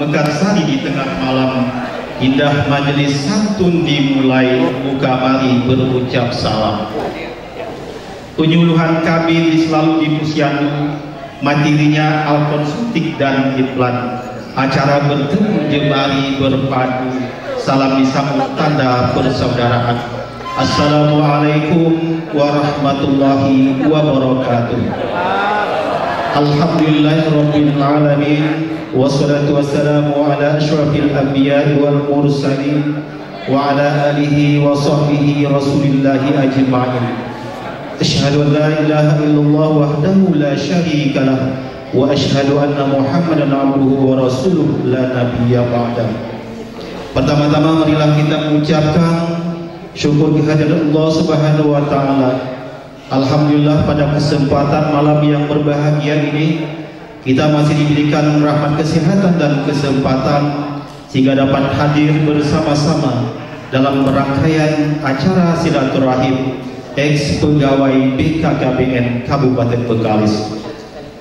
mekarsari di tengah malam, indah majelis santun dimulai, muka mari berucap salam. Penyuluhan kami selalu di Pusianu, materinya alkonsultik dan iklan. Acara bertemu jemari berpadu, salam disambut tanda persaudaraan. Assalamualaikum warahmatullahi wabarakatuh. Alhamdulillahirabbil alamin, wassalatu wassalamu ala asyrafil anbiya'i wal mursalin wa ala alihi wa sahbihi rasulillahi ajma'in. Asyhadu an la ilaha illallah wahdahu la syarika lah wa asyhadu anna Muhammadan abduhu wa rasuluh la nabiyya ba'dah. Pertama-tama marilah kita mengucapkan syukur kehadirat Allah Subhanahu wa taala. Alhamdulillah pada kesempatan malam yang berbahagia ini kita masih diberikan rahmat kesehatan dan kesempatan sehingga dapat hadir bersama-sama dalam rangkaian acara silaturahim ex pegawai BKKBN Kabupaten Bengkalis.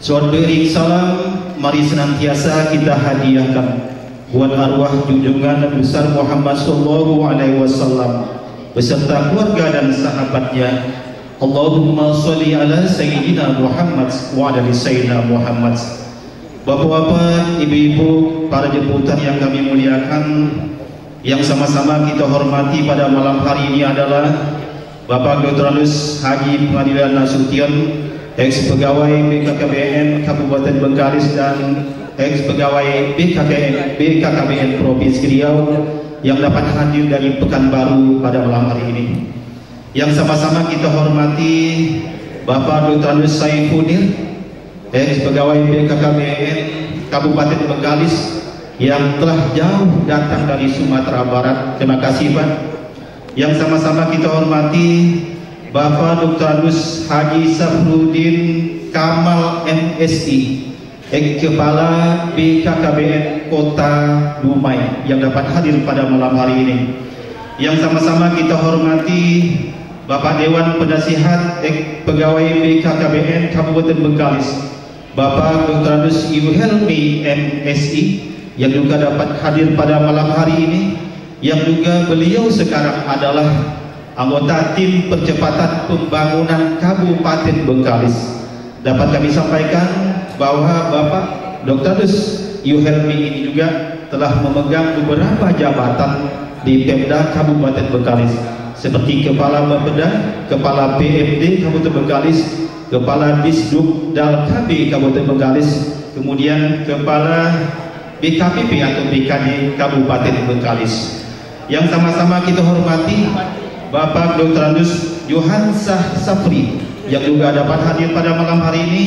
Soal beri salam mari senantiasa kita hadiahkan buat arwah junjungan Nabi besar Muhammad sallallahu alaihi wasallam beserta keluarga dan sahabatnya. Allahumma sholli ala sayyidina Muhammad wa ala sayyidina Muhammad. Bapak-bapak, ibu-ibu, para jemputan yang kami muliakan, yang sama-sama kita hormati pada malam hari ini adalah Bapak Dr. Haji Pengadilan Nasution, ex pegawai BKKBN Kabupaten Bengkalis dan ex pegawai BKKBN Provinsi Riau yang dapat hadir dari Pekanbaru pada malam hari ini. Yang sama-sama kita hormati Bapak Dr. Saifuddin, ex pegawai BKKBN Kabupaten Bengkalis yang telah jauh datang dari Sumatera Barat. Terima kasih Pak. Yang sama-sama kita hormati Bapak Dr. Haji Safruddin Kamal MSI, Kepala BKKBN Kota Dumai yang dapat hadir pada malam hari ini. Yang sama-sama kita hormati Bapak Dewan Penasihat Pegawai BKKBN Kabupaten Bengkalis, Bapak Dr. Yuhelmi MSI yang juga dapat hadir pada malam hari ini, yang juga beliau sekarang adalah anggota tim percepatan pembangunan Kabupaten Bengkalis. Dapat kami sampaikan bahwa Bapak Dr. Yuhelmi ini juga telah memegang beberapa jabatan di Pemda Kabupaten Bengkalis seperti Kepala Bapeda, Kepala PMD Kabupaten Bengkalis, Kepala Disduk Dalkab Kabupaten Bengkalis, kemudian Kepala BKPP atau BKD Kabupaten Bengkalis. Yang sama-sama kita hormati Bapak Dr. Yohansah Safri yang juga dapat hadir pada malam hari ini.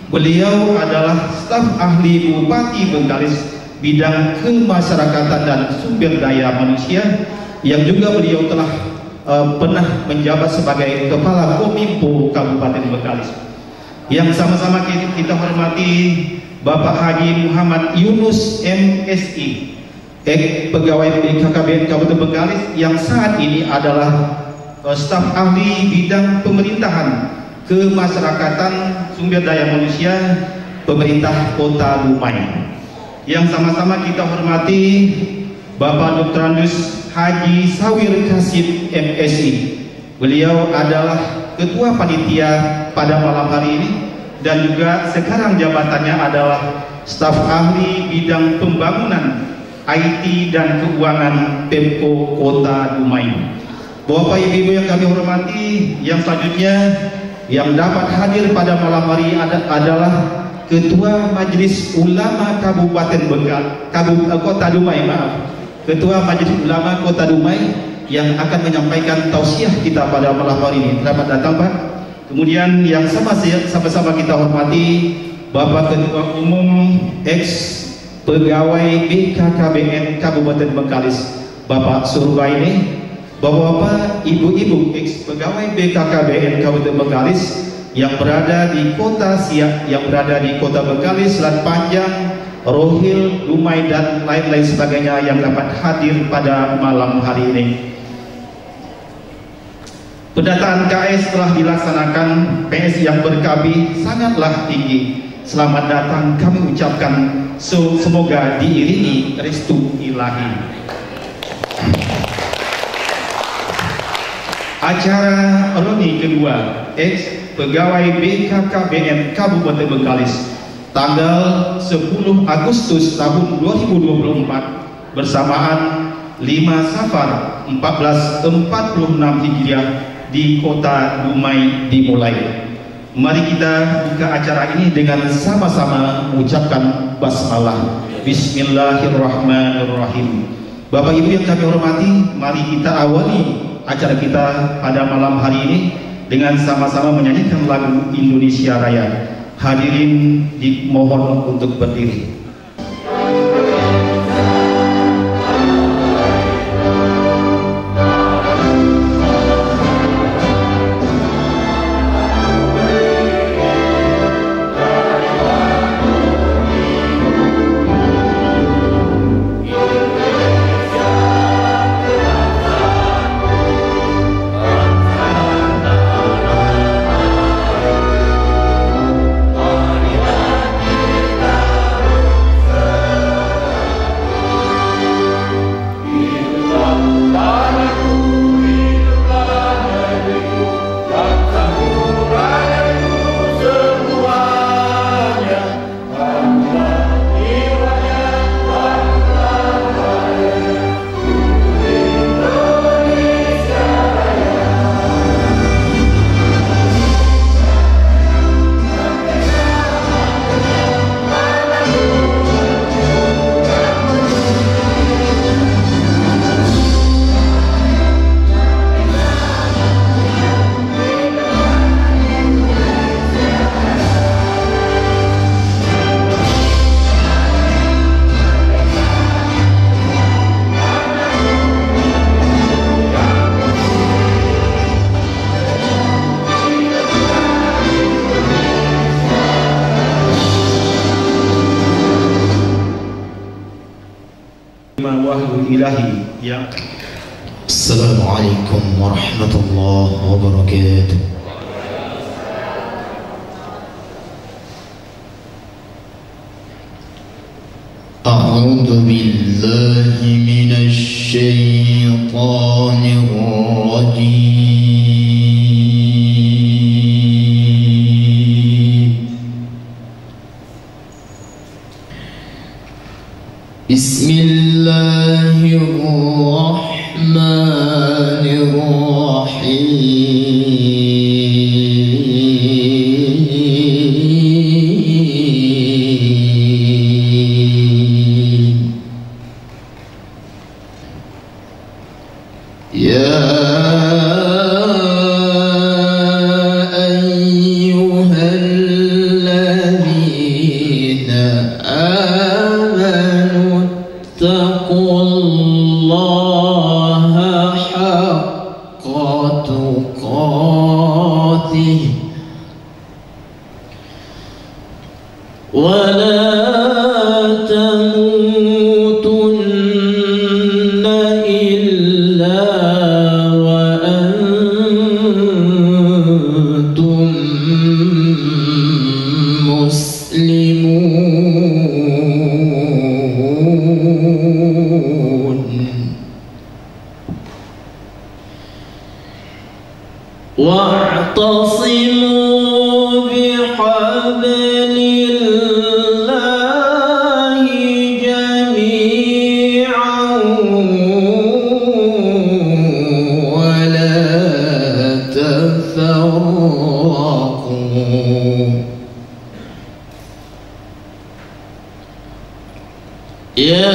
Beliau adalah staf ahli Bupati Bengkalis bidang kemasyarakatan dan sumber daya manusia, yang juga beliau telah pernah menjabat sebagai Kepala Kominfo Kabupaten Bengkalis. Yang sama-sama kita hormati Bapak Haji Muhammad Yunus MSI, pegawai BKKBN Kabupaten Bengkalis yang saat ini adalah staf ahli bidang pemerintahan kemasyarakatan sumber daya manusia pemerintah Kota Dumai. Yang sama-sama kita hormati Bapak Dr. Haji Sawir Kasim MSI. Beliau adalah Ketua Panitia pada malam hari ini dan juga sekarang jabatannya adalah staf ahli bidang pembangunan IT dan keuangan Pemko Kota Dumai. Bapak Ibu yang kami hormati, yang selanjutnya yang dapat hadir pada malam hari adalah Ketua Majelis Ulama Kabupaten Kota Dumai, Ketua Majelis Ulama Kota Dumai yang akan menyampaikan tausiah kita pada malam hari ini. Selamat datang Pak. Kemudian yang sama-sama kita hormati Bapak Ketua Umum ex Pegawai BKKBN Kabupaten Bengkalis, Bapak Surbaini. Bapak-bapak, ibu-ibu ex Pegawai BKKBN Kabupaten Bengkalis yang berada di Kota Siak, yang berada di Kota Bengkalis, Selat Panjang, Rohil, Dumai dan lain-lain sebagainya yang dapat hadir pada malam hari ini. Pendataan KS telah dilaksanakan. PS yang berkabih sangatlah tinggi selamat datang kami ucapkan, semoga diiringi restu ilahi. Acara reuni kedua pegawai BKKBN Kabupaten Bengkalis tanggal 10 Agustus tahun 2024 bersamaan 5 Safar 1446 Hijriah di Kota Dumai dimulai. Mari kita buka acara ini dengan sama-sama mengucapkan basmalah. Bismillahirrahmanirrahim. Bapak Ibu yang kami hormati, mari kita awali acara kita pada malam hari ini dengan sama-sama menyanyikan lagu Indonesia Raya. Hadirin dimohon untuk berdiri. Assalamualaikum warahmatullahi wabarakatuh. A'udzu billahi minasy syaithanir rajim. Bismillahirrahmanirrahim. Ya ayyuhalladzina amanu ittaqullaha haqqa tuqatih wa la tamutunna illa wa antum muslimun. Wa'tasimu bihablillahi jami'an wa la tafarraqu. Ya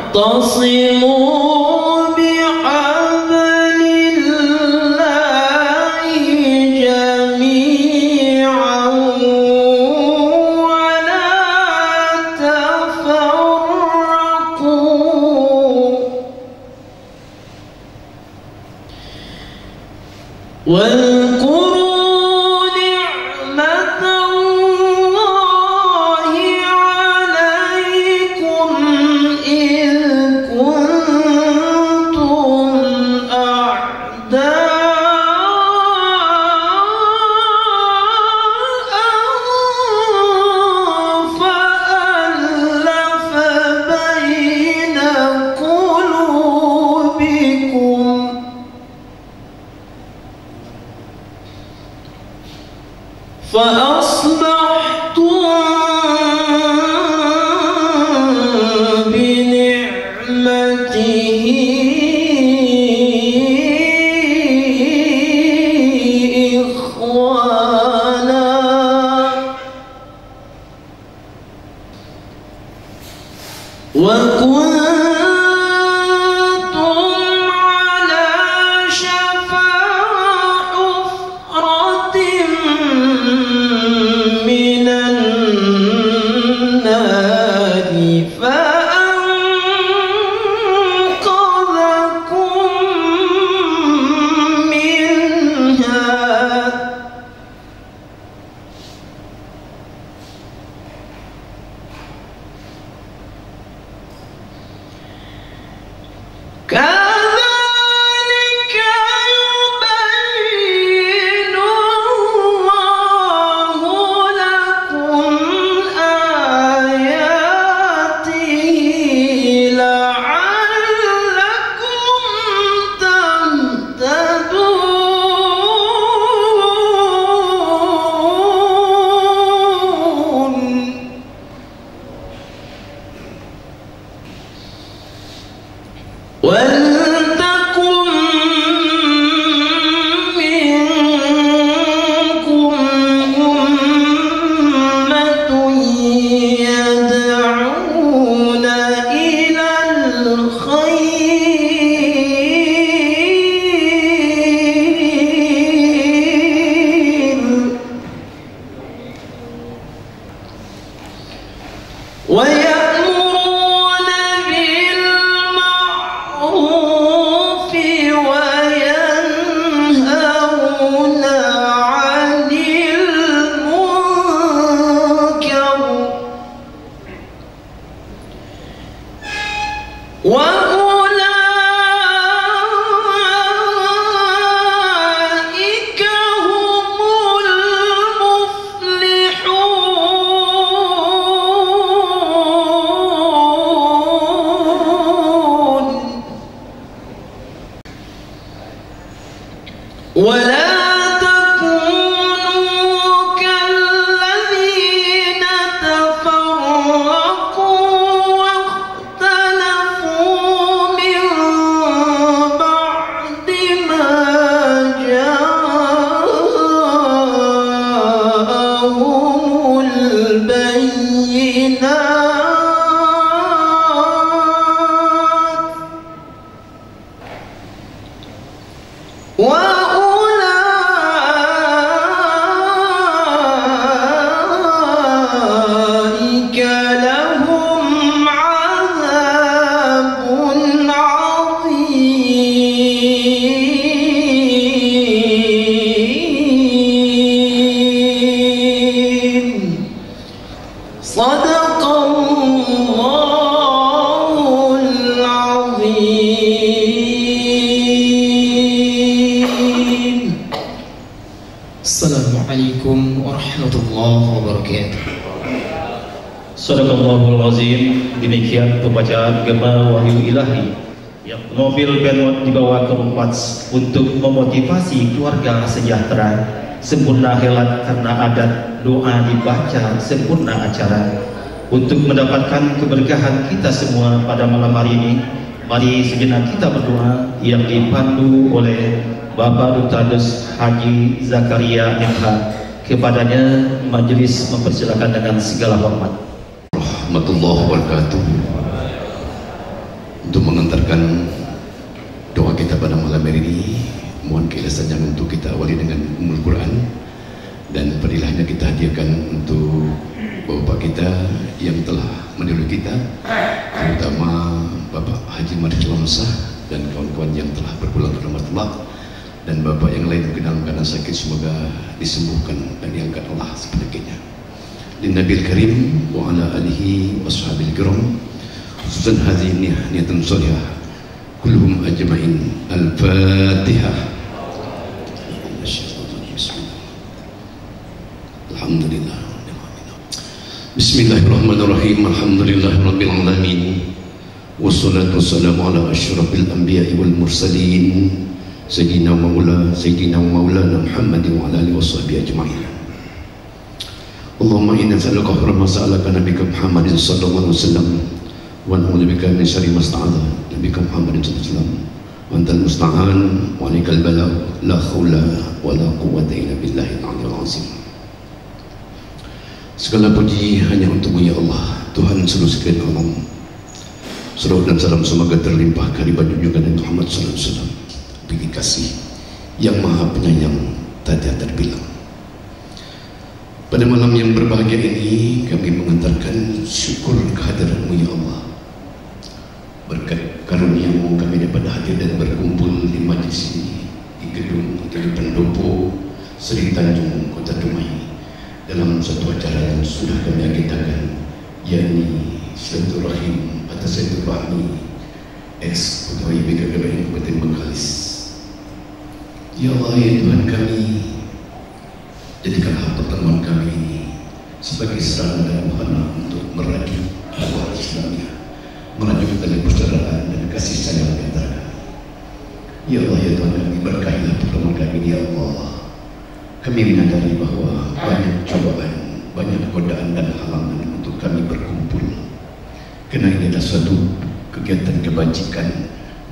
wa'tasimu bihablillah واذكروا نعمة الله عليكم إذ كنتم أعداء فألف بين قلوبكم فأصبحتم بنعمته إخوانا وكنتم على شفا حفرة من النار فأنقذكم منها كذلك يبين الله لكم آياته لعلكم تهتدون ولتكن منكم أمة يدعون إلى الخير ويأمرون بالمعروف وينهون عن المنكر وأولئك هم المفلحون ولا تكونوا كالذين تفرقوا واختلفوا من بعد ما جاءهم البينات وأولئك لهم عذاب عظيم صدق الله العظيم. السلام عليكم ورحمة الله وبركاته. Sadaqallahul Azim. Demikian pembacaan Gema Wahyu Ilahi yang mobil Benwat dibawa ke Rumpats untuk memotivasi keluarga sejahtera, sempurna helat karena adat, doa dibaca sempurna acara. Untuk mendapatkan keberkahan kita semua pada malam hari ini, mari sejenak kita berdoa yang dipandu oleh Bapak Duta Des Haji Zakaria MH. Kepadanya majelis mempersilakan dengan segala hormat. Warahmatullahi wabarakatuh. Untuk mengantarkan doa kita pada malam hari ini, mohon keikhlasannya untuk kita awali dengan Ummul Quran, dan padilahnya kita hadiahkan untuk bapak kita yang telah mendahului kita, terutama Bapak Haji Marif Lamsah dan kawan-kawan yang telah berpulang ke rahmatullah. dan bapak yang lain mungkin dalam keadaan sakit, semoga disembuhkan dan diangkat Allah sepenyakitnya. Lin Nabil Karim wa ala alihi wa ashabil kiram, khususan hadhihi niyatun salihah kulluhum ajma'in. Al-Fatihah. Alhamdulillah. Bismillahirrahmanirrahim. Alhamdulillahirabbil alamin. Wassalatu wassalamu ala asyrafil anbiya'i wal mursalin sayyidina wa maulana Muhammadin wa ala alihi washabbihi ajma'in. Allahumma inna nas'aluka khairan ma sa'alaka nabiyuka Muhammadin sallallahu alaihi wasallam wa na'udzubika min syarri ma sta'adha nabiyuka Muhammadin sallallahu alaihi wasallam wa antal musta'an wa alaikal balagh la haula wa la quwwata illa billahil aliyyil azim. Segala puji hanya untuk-Mu ya Allah, Tuhan seluruh sekalian alam. Salawat dan salam semoga terlimpah kehadirat junjungan Nabi Muhammad sallallahu alaihi wasallam, pilih kasih yang maha penyayang tak terbilang. Pada malam yang berbahagia ini kami mengantarkan syukur kehadirat-Mu ya Allah. Berkat karunia-Mu kami dapat hadir dan berkumpul di majlis ini di gedung Hotel Pendopo Seri Tanjung, Kota Dumai, dalam satu acara yang sudah kami agitakan, yakni silaturahim atas silaturahmi ex pegawai BKKBN Kabupaten Bengkalis. Ya Allah ya Tuhan kami, jadikanlah pertemuan kami ini sebagai sarana dan wahana untuk merajut dakwah Islamiyah, merajut tali persaudaraan dan kasih sayang di antara kami. Ya Allah ya Tuhan kami, berkahilah pertemuan kami ini ya Allah. Kami menyadari bahwa banyak cobaan, banyak godaan dan halangan untuk kami berkumpul, kerana ini adalah suatu kegiatan kebajikan.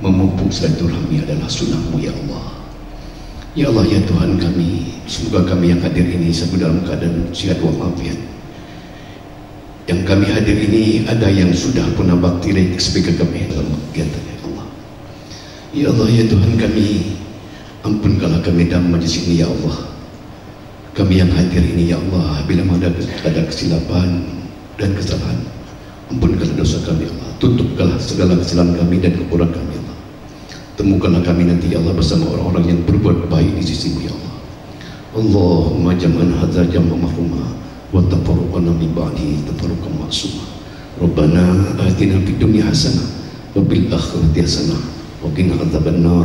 Memupuk silaturahmi adalah sunnah-Mu ya Allah. Ya Allah ya Tuhan kami, semoga kami yang hadir ini semua dalam keadaan sihat walafiat. Yang kami hadir ini ada yang sudah pernah bakti sebagai kami dalam kegiatan ya Allah. Ya Allah ya Tuhan kami, ampunkanlah kami dalam majlis ini ya Allah. Kami yang hadir ini ya Allah, bila ada kesilapan dan kesalahan, ampunkanlah dosa kami ya Allah. Tutupkanlah segala kesalahan kami dan kekurangan kami ya Allah. Temukanlah kami nanti ya Allah bersama orang-orang yang berbuat baik di sisi-Mu ya Allah. Allahumma jam'an hadza jam'a mahfuma wa tafarruqana min ba'di tafarruqan ma'suma. Rabbana atina fid dunya hasanah wa fil akhirati hasanah wa qina adzabannar.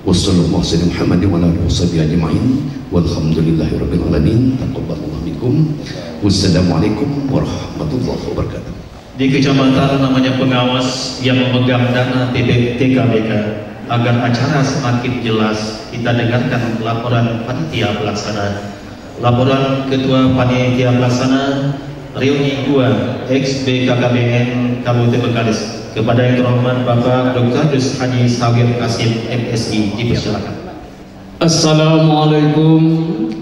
Wassallallahu alaihi Muhammadin wa ala alihi washabbihi ajma'in. Walhamdulillahirabbil alamin. Taqabbalallahu minkum. Wassalamualaikum warahmatullahi wabarakatuh. Di kecamatan namanya pengawas yang memegang dana TKBK. Agar acara semakin jelas, kita dengarkan laporan panitia pelaksana. Laporan Ketua Panitia Pelaksana Reuni 2 ex-BKKBN Kabupaten Bengkalis. Kepada yang terhormat Bapak Dr. Haji Sawir Kasim MSI, dipersilakan. Assalamualaikum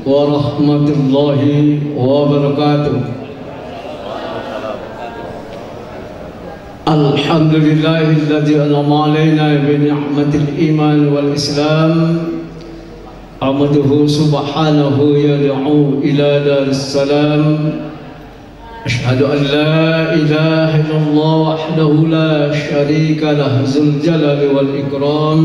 warahmatullahi wabarakatuh. Alhamdulillahilladzi an'ama alaina bi ni'matil iman wal islam. Ahmaduhu subhanahu yad'u ila daris salam. Ashhadu an la ilaha illallah wahdahu la syarika lah dzul jalali wal ikram.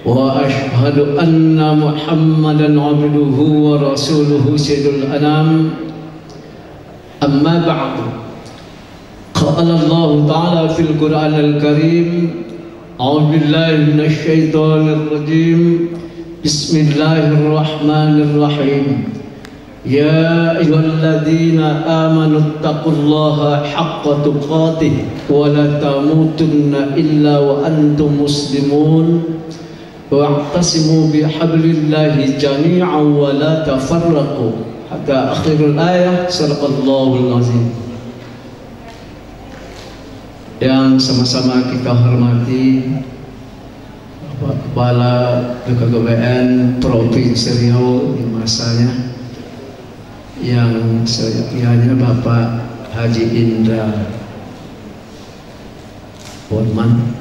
Wa ashhadu anna Muhammadan abduhu wa rasuluhu sayyidul anam. Amma ba'du. Qala Allah Ta'ala fil Qur'anil Karim, a'udzu billahi minasy syaithanir rajim. Bismillahirrahmanirrahim. Ya ayyuhalladzina amanu taqullaha haqqa tuqatih wa la tamutunna illa wa antum muslimun. Wa'tasimu bihablillahi jami'an wa la tafarraqu hatta akhirul ayah. Sadaqallahul azim. Yang sama-sama kita hormati Bapak Kepala BKKBN Provinsi Riau di masanya, yang sekiannya Bapak Haji Indra Warman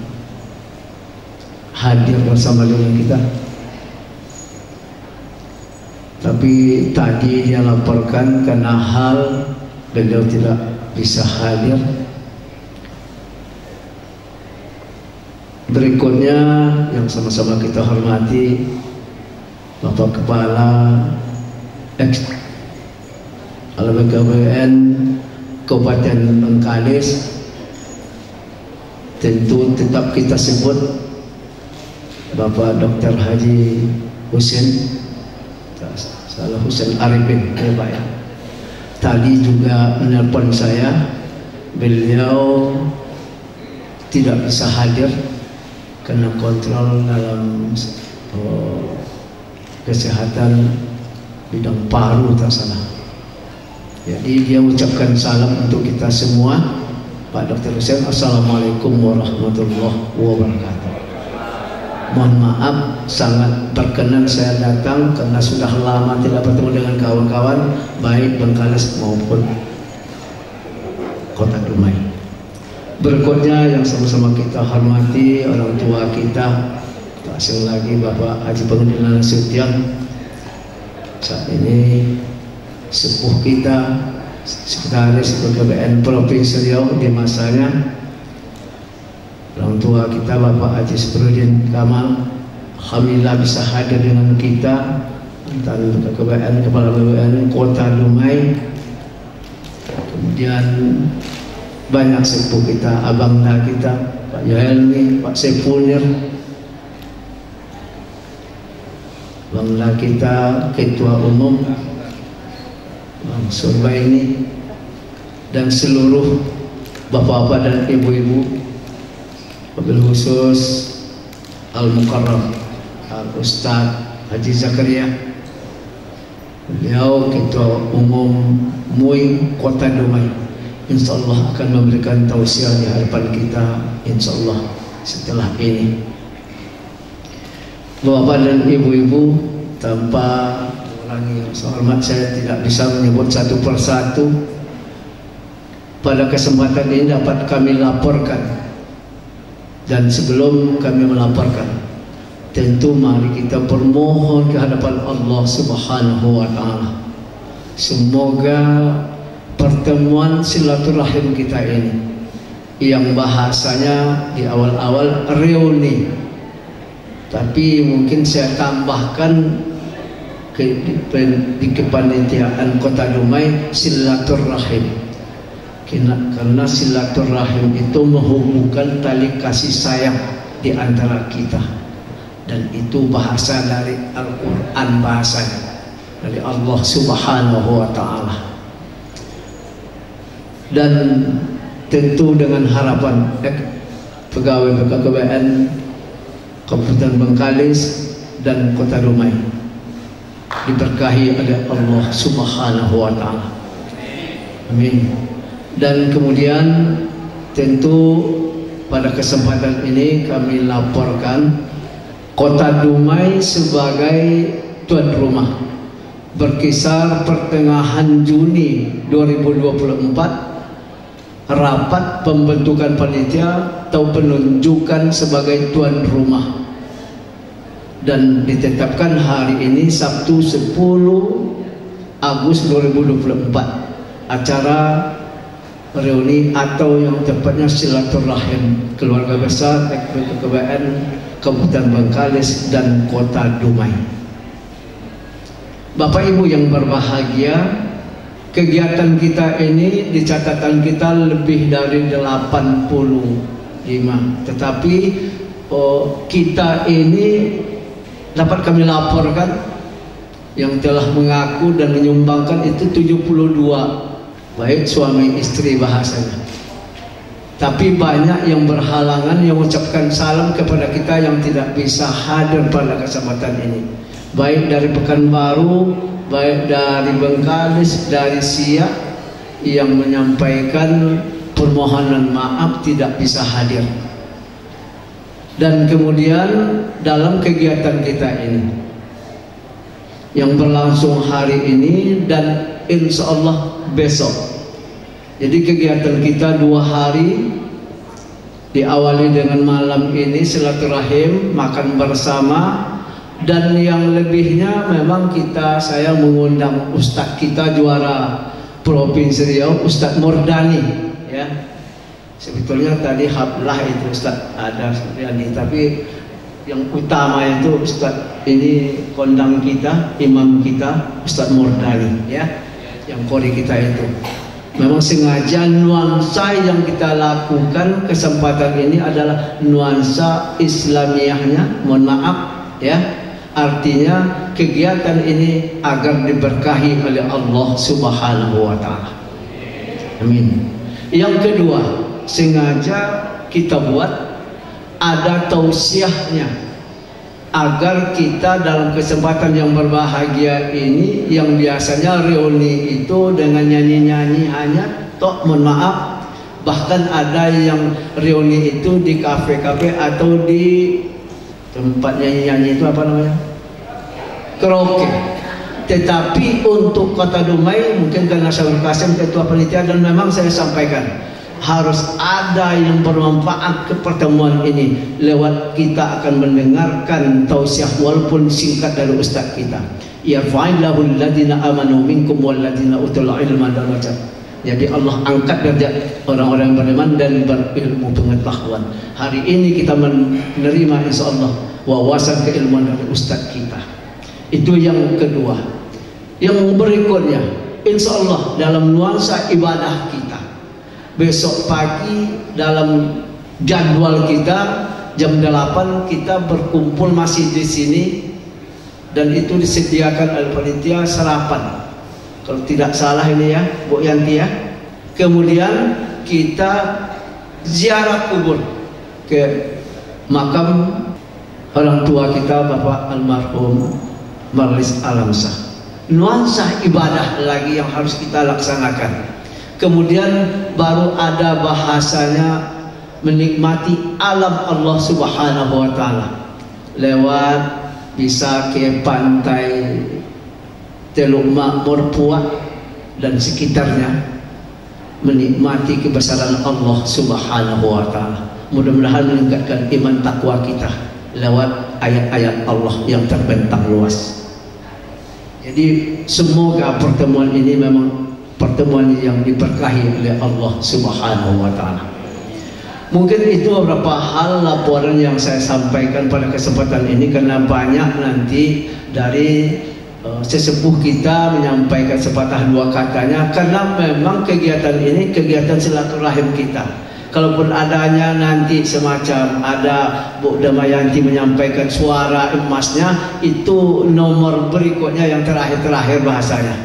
hadir bersama dengan kita. Tapi tadi dia laporkan karena hal beliau tidak bisa hadir. Berikutnya yang sama-sama kita hormati Bapak Kepala LBKBN Kabupaten Bengkalis, tentu tetap kita sebut Bapak Dr. Haji Husin Arifin, ya Pak ya. Tadi juga menelpon saya, beliau tidak bisa hadir karena kontrol dalam kesehatan bidang paru tak salah. Jadi dia ucapkan salam untuk kita semua. Pak Dr. Husin, Assalamualaikum warahmatullahi wabarakatuh. Mohon maaf, sangat berkenan saya datang karena sudah lama tidak bertemu dengan kawan-kawan baik Bengkalis maupun Kota Dumai. Berikutnya yang sama-sama kita hormati orang tua kita, tak asing lagi Bapak Haji Pengundilan Nasution, saat ini sepuh kita, sekretaris BKBN Provinsi Riau di masanya. Orang tua kita Bapak Haji Sprudin Kamal, alhamdulillah bisa hadir dengan kita, dan BKBN, Kepala BKBN Kota Dumai. Kemudian banyak sepuh kita, abangnya kita, Pak Yohelmi, Pak Sepunir, abangnya kita, Ketua Umum Bang Surbaini, dan seluruh bapak-bapak dan ibu-ibu, wabil khusus Al-Mukarram Al-Ustaz Haji Zakaria, beliau Ketua Umum MUI Kota Dumai. InsyaAllah akan memberikan tausiah di hadapan kita, InsyaAllah setelah ini. Bapak dan ibu-ibu, tanpa mengurangi rasa hormat, saya tidak bisa menyebut satu persatu. Pada kesempatan ini dapat kami laporkan, dan sebelum kami melaporkan, tentu mari kita bermohon ke hadapan Allah Subhanahu wa Ta'ala. Semoga pertemuan silaturahim kita ini, yang bahasanya di awal-awal reuni, tapi mungkin saya tambahkan di kepanitiaan Kota Dumai silaturahim, karena silaturahim itu menghubungkan tali kasih sayang di antara kita, dan itu bahasa dari Al-Quran, bahasanya dari Allah Subhanahu wa Ta'ala. Dan tentu dengan harapan pegawai BKBN Kabupaten Bengkalis dan Kota Dumai diberkahi oleh Allah Subhanahu wa Ta'ala. Amin. Dan kemudian tentu pada kesempatan ini kami laporkan Kota Dumai sebagai tuan rumah. Berkisar pertengahan Juni 2024 rapat pembentukan panitia atau penunjukan sebagai tuan rumah, dan ditetapkan hari ini Sabtu 10 Agustus 2024 acara reuni atau yang tepatnya silaturahim keluarga besar BKBN Kabupaten Bengkalis dan Kota Dumai. Bapak Ibu yang berbahagia, kegiatan kita ini di catatan kita lebih dari 85, tetapi kita ini dapat kami laporkan yang telah mengaku dan menyumbangkan itu 72, baik suami istri bahasanya. Tapi banyak yang berhalangan yang mengucapkan salam kepada kita yang tidak bisa hadir pada kesempatan ini, baik dari Pekanbaru, baik dari Bengkalis, dari Siak, yang menyampaikan permohonan maaf tidak bisa hadir. Dan kemudian dalam kegiatan kita ini yang berlangsung hari ini dan insya Allah besok, jadi kegiatan kita 2 hari, diawali dengan malam ini silaturahim, makan bersama. Dan yang lebihnya memang saya mengundang Ustadz kita juara Provinsi Riau, Ustadz Murdani, ya. Sebetulnya tadi hablah itu Ustaz ada seperti tapi yang utama itu Ustaz ini kondang kita, imam kita Ustaz Murdani ya, yang kori kita itu. Memang sengaja nuansa yang kita lakukan kesempatan ini adalah nuansa Islamiyahnya, mohon maaf ya. Artinya kegiatan ini agar diberkahi oleh Allah Subhanahu wa taala. Amin. Yang kedua, sengaja kita buat ada tausiahnya agar kita dalam kesempatan yang berbahagia ini, yang biasanya reuni itu dengan nyanyi-nyanyi hanya tok, mohon maaf, bahkan ada yang reuni itu di kafe-kafe atau di tempat nyanyi-nyanyi itu apa namanya? Karaoke. Tetapi untuk Kota Dumai mungkin karena saya Kasim ketua panitia dan memang saya sampaikan harus ada yang bermanfaat ke pertemuan ini. Lewat kita akan mendengarkan tausiah walaupun singkat dari ustaz kita. Yarfa'illahu alladhina amanu minkum walladhina utul ilma dan macam. Jadi Allah angkat derajat orang-orang yang beriman dan berilmu pengetahuan. Hari ini kita menerima insyaallah wawasan keilmuan dari ustaz kita. Itu yang kedua. Yang berikutnya, insyaallah dalam nuansa ibadah kita. Besok pagi dalam jadwal kita jam 8 kita berkumpul masih di sini dan itu disediakan oleh panitia sarapan. Kalau tidak salah ini ya, Bu Yanti ya. Kemudian kita ziarah kubur ke makam orang tua kita Bapak almarhum Marlis Alamsah. Nuansa ibadah lagi yang harus kita laksanakan. Kemudian baru ada bahasanya menikmati alam Allah Subhanahu wa taala lewat bisa ke pantai Teluk Makmur Puat dan sekitarnya, menikmati kebesaran Allah Subhanahu wa taala. Mudah-mudahan meningkatkan iman takwa kita lewat ayat-ayat Allah yang terbentang luas. Jadi semoga pertemuan ini memang pertemuan yang diberkahi oleh Allah Subhanahu wa taala. Mungkin itu beberapa hal laporan yang saya sampaikan pada kesempatan ini karena banyak nanti dari sesepuh kita menyampaikan sepatah dua katanya karena memang kegiatan ini kegiatan silaturahim kita. Kalaupun adanya nanti semacam ada Bu Damayanti menyampaikan suara emasnya, itu nomor berikutnya yang terakhir bahasanya.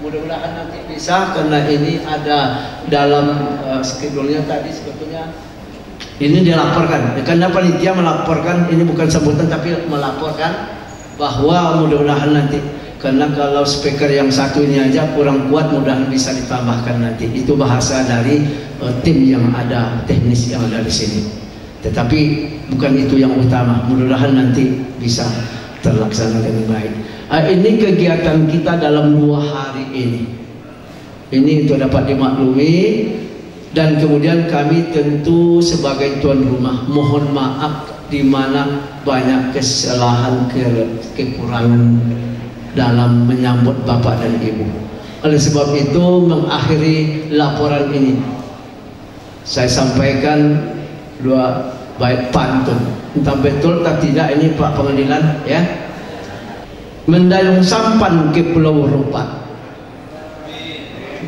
Mudah-mudahan nanti bisa karena ini ada dalam schedule-nya tadi sebetulnya ini dilaporkan. Karena panitia melaporkan ini bukan sambutan tapi melaporkan bahwa mudah-mudahan nanti karena kalau speaker yang satu ini aja kurang kuat, mudah-mudahan bisa ditambahkan nanti. Itu bahasa dari tim yang ada, teknis yang ada di sini. Tetapi bukan itu yang utama. Mudah-mudahan nanti bisa terlaksana dengan baik. Ini kegiatan kita dalam 2 hari ini. Ini untuk dapat dimaklumi. Dan kemudian kami tentu sebagai tuan rumah mohon maaf di mana banyak kesalahan, kekurangan dalam menyambut bapak dan ibu. Oleh sebab itu mengakhiri laporan ini saya sampaikan 2 baik pantun. Entah betul atau tidak ini Pak Pengadilan ya. Mendayung sampan ke Pulau Rupat.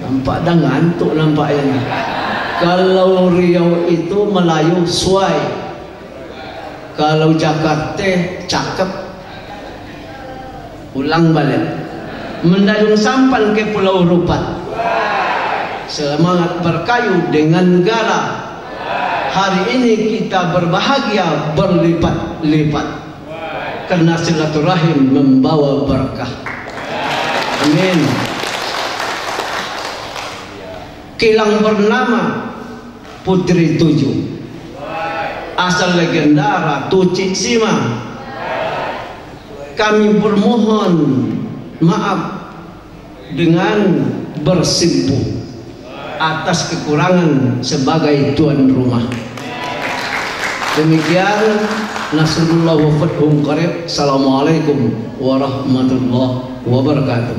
Nampak dah ngantuk nampaknya. Kalau Riau itu Melayu suai. Kalau Jakarta cakep. Ulang balik. Mendayung sampan ke Pulau Rupat. Semangat berkayu dengan negara. Hari ini kita berbahagia berlipat-lipat. Karena silaturahim membawa berkah. Amin. Kilang bernama Putri Tujuh. Asal legendara Tucik Sima. Kami bermohon maaf dengan bersimpuh atas kekurangan sebagai tuan rumah. Demikian Nasrullah wa fathum qarib. Assalamualaikum warahmatullahi wabarakatuh.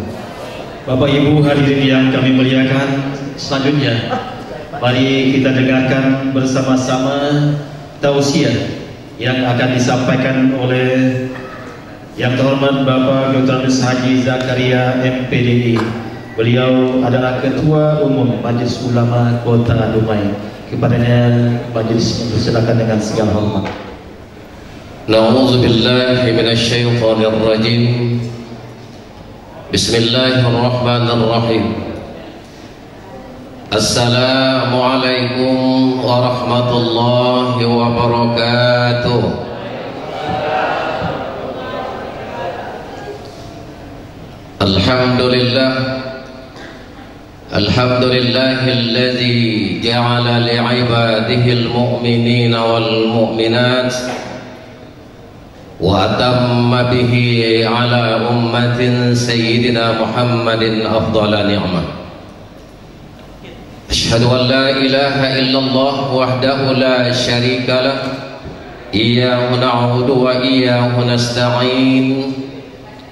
Bapak Ibu hadirin yang kami muliakan, selanjutnya Mari kita dengarkan bersama-sama tausiah yang akan disampaikan oleh Yang Terhormat Bapak Dr. Haji Zakaria MPDI. Beliau adalah Ketua Umum Majelis Ulama Kota Dumai. Kepadanya majelis mempersilakan dengan segala hormat. Na'udzu billahi minasy syaithanir rajim. Bismillahirrahmanirrahim. Assalamualaikum warahmatullahi wabarakatuh. Alhamdulillah. Alhamdulillahilladzi ja'ala li'ibadihi al-mu'minina wal-mu'minat wa atamma bihi ala ummatin sayyidina Muhammadin afdala ni'mah. Asyhadu an la ilaha illallah wahdahu la syarika lah, iyyahu na'budu wa iyyahu nasta'in,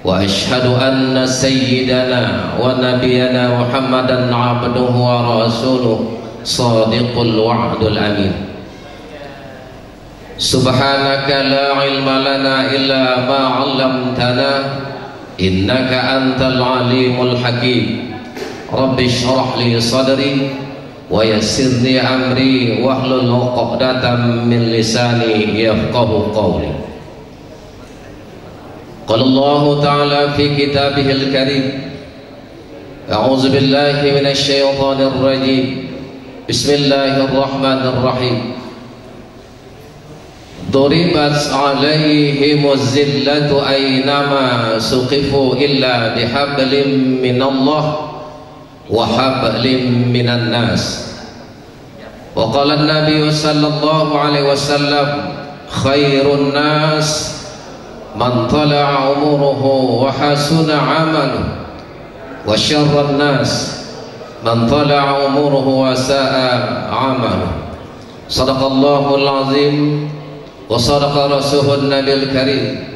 wa asyhadu anna sayyidana wa nabiyyana Muhammadan abduhu wa rasuluh shadiqul wa'dul amin. Subhanaka la ilma lana illa ma 'allamtana innaka antal alimul hakim. Rabbi shrah li sadri wa yassir li amri wahlul 'uqdatam min lisani yafqahu qawli. Qala Allah ta'ala fi kitabihil karim, a'udzu billahi minasy syaithanir rajim. Bismillahirrahmanirrahim. Duribat 'alaihimuz zillatu aynama suqifu illa bihablim minallah wa hablim minan nas. Wa qala an-nabiy sallallahu alaihi wasallam, khairun nas man tala'a umuruhu wa hasuna 'amaluhu, wa syarrun nas man tala'a umuruhu wa sa'a 'amaluhu. Shadaqallahul azim wa sadaqa rasuluhun nabiyil karim,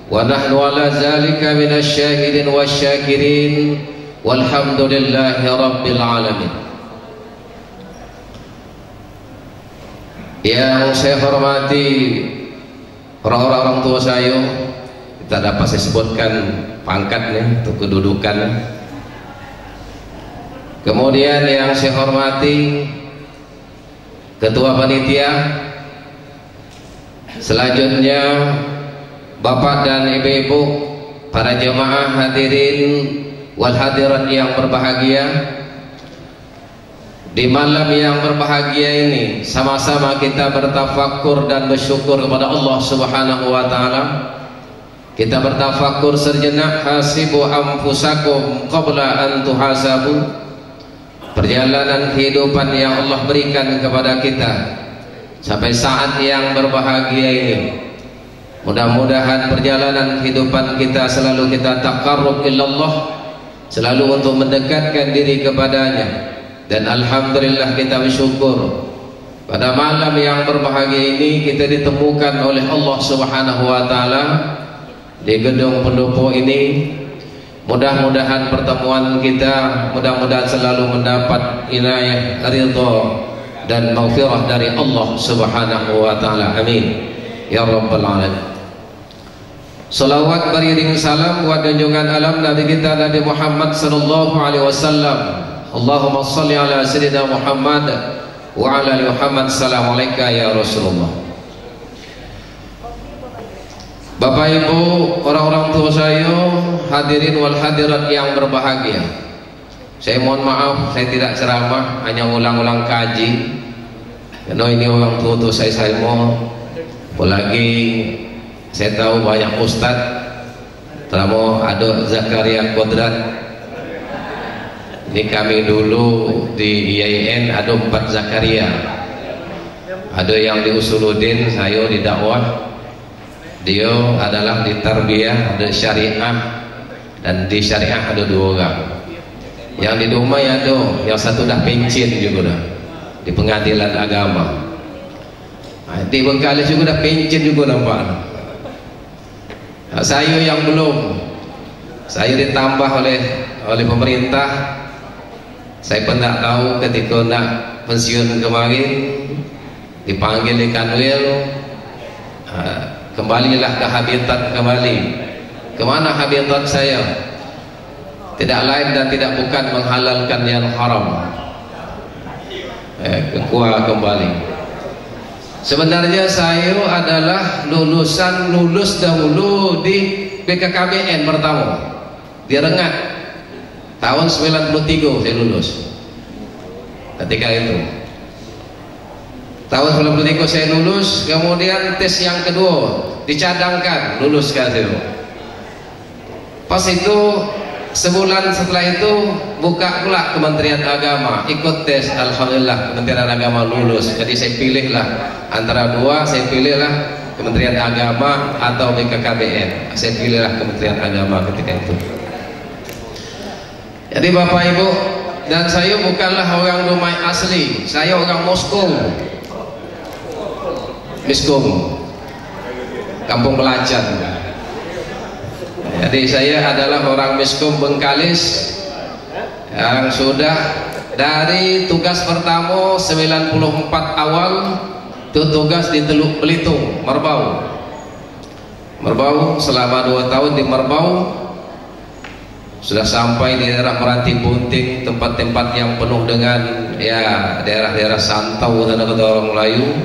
wa nahnu ala zalika minasy syahidin wasyakirin, walhamdulillahi rabbil alamin. Yang saya hormati orang-orang tua saya, kita dapat saya sebutkan pangkatnya untuk kedudukan. Kemudian yang saya hormati Ketua Panitia, selanjutnya Bapak dan Ibu-ibu, para jemaah hadirin wal hadirat yang berbahagia. Di malam yang berbahagia ini sama-sama kita bertafakkur dan bersyukur kepada Allah Subhanahu wa taala. Kita bertafakkur sejenak, hasibu anfusakum qabla an tuhasabu. Perjalanan kehidupan yang Allah berikan kepada kita sampai saat yang berbahagia ini, mudah-mudahan perjalanan kehidupan kita selalu kita taqarrub ilallah, selalu untuk mendekatkan diri kepadanya. Dan alhamdulillah kita bersyukur pada malam yang berbahagia ini kita ditemukan oleh Allah Subhanahu wa taala di gedung pendopo ini. Mudah-mudahan pertemuan kita mudah-mudahan selalu mendapat inayah, ridha dan maghfirah dari Allah Subhanahu wa taala. Amin ya rabbal alamin. Salawat beriring salam buat junjungan alam Nabi kita Nabi Muhammad sallallahu alaihi wasallam. Allahumma salli ala sayyidina Muhammad wa ala ali Muhammad. Assalamualaikum ya Rasulullah. Bapak Ibu, orang-orang tua saya, hadirin wal hadirat yang berbahagia. Saya mohon maaf, saya tidak ceramah, hanya ulang-ulang kaji. Karena ini orang tua saya mau, apalagi saya tahu banyak ustadz, terlalu ada Zakaria Kodrat. Ini kami dulu di IAIN ada 4 Zakaria. Ada yang di Usuluddin, saya di dakwah. Dia adalah di tarbiyah, ada syariah, dan di syariah ada 2 orang. Yang di Dumai ada, yang satu dah pencin juga dah, di pengadilan agama. Di Bengkalis juga dah pencin juga nampak. Saya yang belum, saya ditambah oleh pemerintah. Saya pun tak tahu ketika nak pensiun kemarin, dipanggil di Kanwil, kembalilah ke habitat kembali. Kemana habitat saya? Tidak lain dan tidak bukan menghalalkan yang haram. Ke Kuah kembali. Sebenarnya saya adalah lulus dahulu di BKKBN pertama di Rengat tahun 93 saya lulus. Ketika itu tahun 93 saya lulus, kemudian tes yang kedua dicadangkan, lulus kan itu. Pas itu sebulan setelah itu buka pula Kementerian Agama, ikut tes, alhamdulillah Kementerian Agama lulus. Jadi saya pilihlah antara dua, saya pilihlah Kementerian Agama atau BKKBN. Saya pilihlah Kementerian Agama ketika itu. Jadi Bapak Ibu dan saya bukanlah orang Dumai asli, saya orang Miskom, Kampung Belacan. Jadi saya adalah orang Miskom Bengkalis yang sudah dari tugas pertama 94 awal itu tugas di Teluk Belitung, Merbau selama 2 tahun di Merbau. Sudah sampai di daerah Meranti Bunting, tempat-tempat yang penuh dengan ya daerah-daerah santau dan orang Melayu.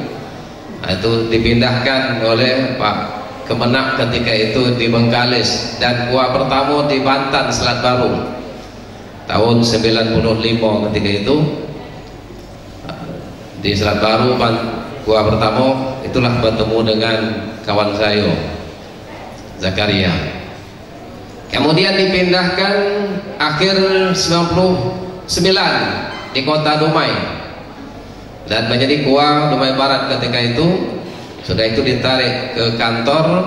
Itu dipindahkan oleh Pak Kemenak ketika itu di Bengkalis, dan gua pertama di Bantan Selat Baru tahun 95 ketika itu di Selat Baru gua pertama. Itulah bertemu dengan kawan saya Zakaria. Kemudian dipindahkan akhir 99 di kota Dumai dan menjadi Kuah Dumai Barat ketika itu. Sudah itu ditarik ke kantor,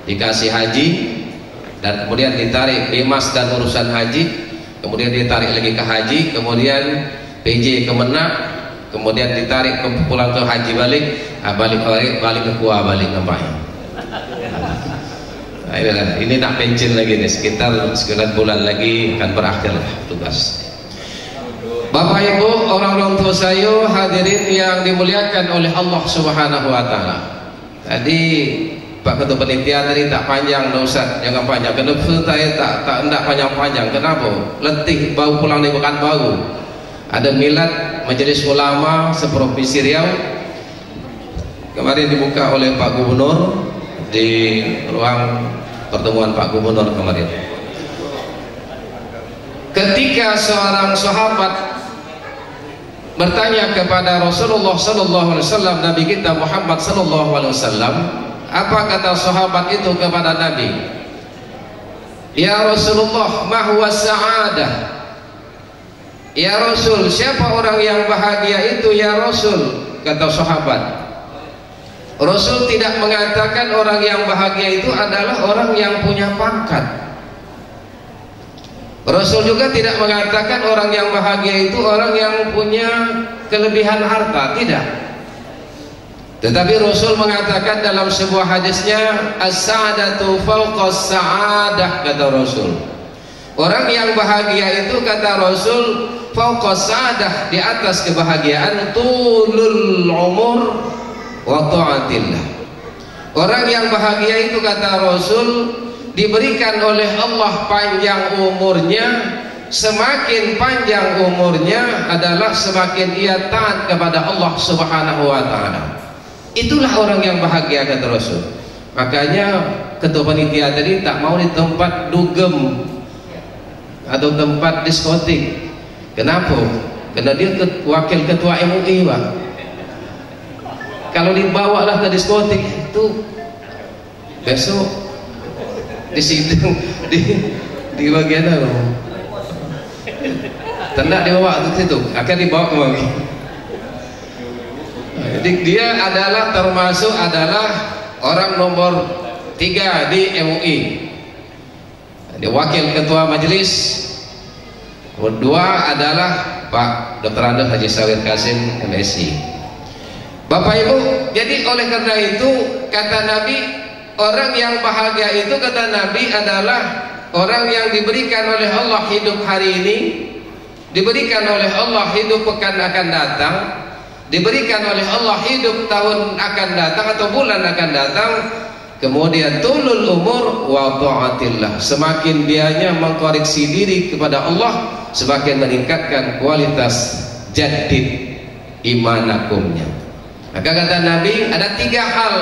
dikasih haji, dan kemudian ditarik Bimas dan urusan haji, kemudian ditarik lagi ke haji, kemudian PJ Kemenak, kemudian ditarik pulang ke haji balik ke Kuah balik nampaknya. Nah, ini nak pensiun lagi nih, sekitar 9 bulan lagi akan berakhir lah tugas. Bapak Ibu, orang tua saya, hadirin yang dimuliakan oleh Allah Subhanahu wa taala. Tadi Pak Ketua Panitia tadi tak panjang, Ustaz, jangan panjang. Kenapa saya tak hendak panjang-panjang? Kenapa? Letih, baru pulang dari Pekanbaru. Ada milad Majelis Ulama seprovinsi Riau. Kemarin dibuka oleh Pak Gubernur di ruang pertemuan Pak Gubernur kemarin. Ketika seorang sahabat bertanya kepada Rasulullah sallallahu alaihi wasallam, Nabi kita Muhammad sallallahu alaihi wasallam, apa kata sahabat itu kepada Nabi? Ya Rasulullah, ma huwa sa'adah? Ya Rasul, siapa orang yang bahagia itu ya Rasul? Kata sahabat. Rasul tidak mengatakan orang yang bahagia itu adalah orang yang punya pangkat. Rasul juga tidak mengatakan orang yang bahagia itu orang yang punya kelebihan harta, tidak. Tetapi Rasul mengatakan dalam sebuah hadisnya, as-sa'adatu fawqas sa'adah, kata Rasul. Orang yang bahagia itu, kata Rasul, fawqas sa'adah, di atas kebahagiaan, tulul umur wa ta'atillah. Orang yang bahagia itu, kata Rasul, diberikan oleh Allah panjang umurnya. Semakin panjang umurnya adalah semakin ia taat kepada Allah Subhanahu wa taala. Itulah orang yang bahagia, kata Rasul. Makanya Ketua Panitia tadi tak mau di tempat dugem atau tempat diskotik. Kenapa? Karena dia wakil ketua MUI, Pak. Kalau dibawalah ke diskotik itu besok di situ di bagian apa? Tidak dibawa ke situ, akan dibawa kemari. Jadi dia adalah termasuk adalah orang nomor 3 di MUI. Dia wakil ketua majelis. Kedua adalah Pak Dr. Andes Haji Sawir Kasim MSI. Bapak Ibu, jadi oleh karena itu kata Nabi, orang yang bahagia itu, kata Nabi, adalah orang yang diberikan oleh Allah hidup hari ini, diberikan oleh Allah hidup pekan akan datang, diberikan oleh Allah hidup tahun akan datang atau bulan akan datang, kemudian tulul umur wa ta'atillah, semakin dianya mengkoreksi diri kepada Allah, semakin meningkatkan kualitas jadid imanakumnya. Maka kata Nabi, ada 3 hal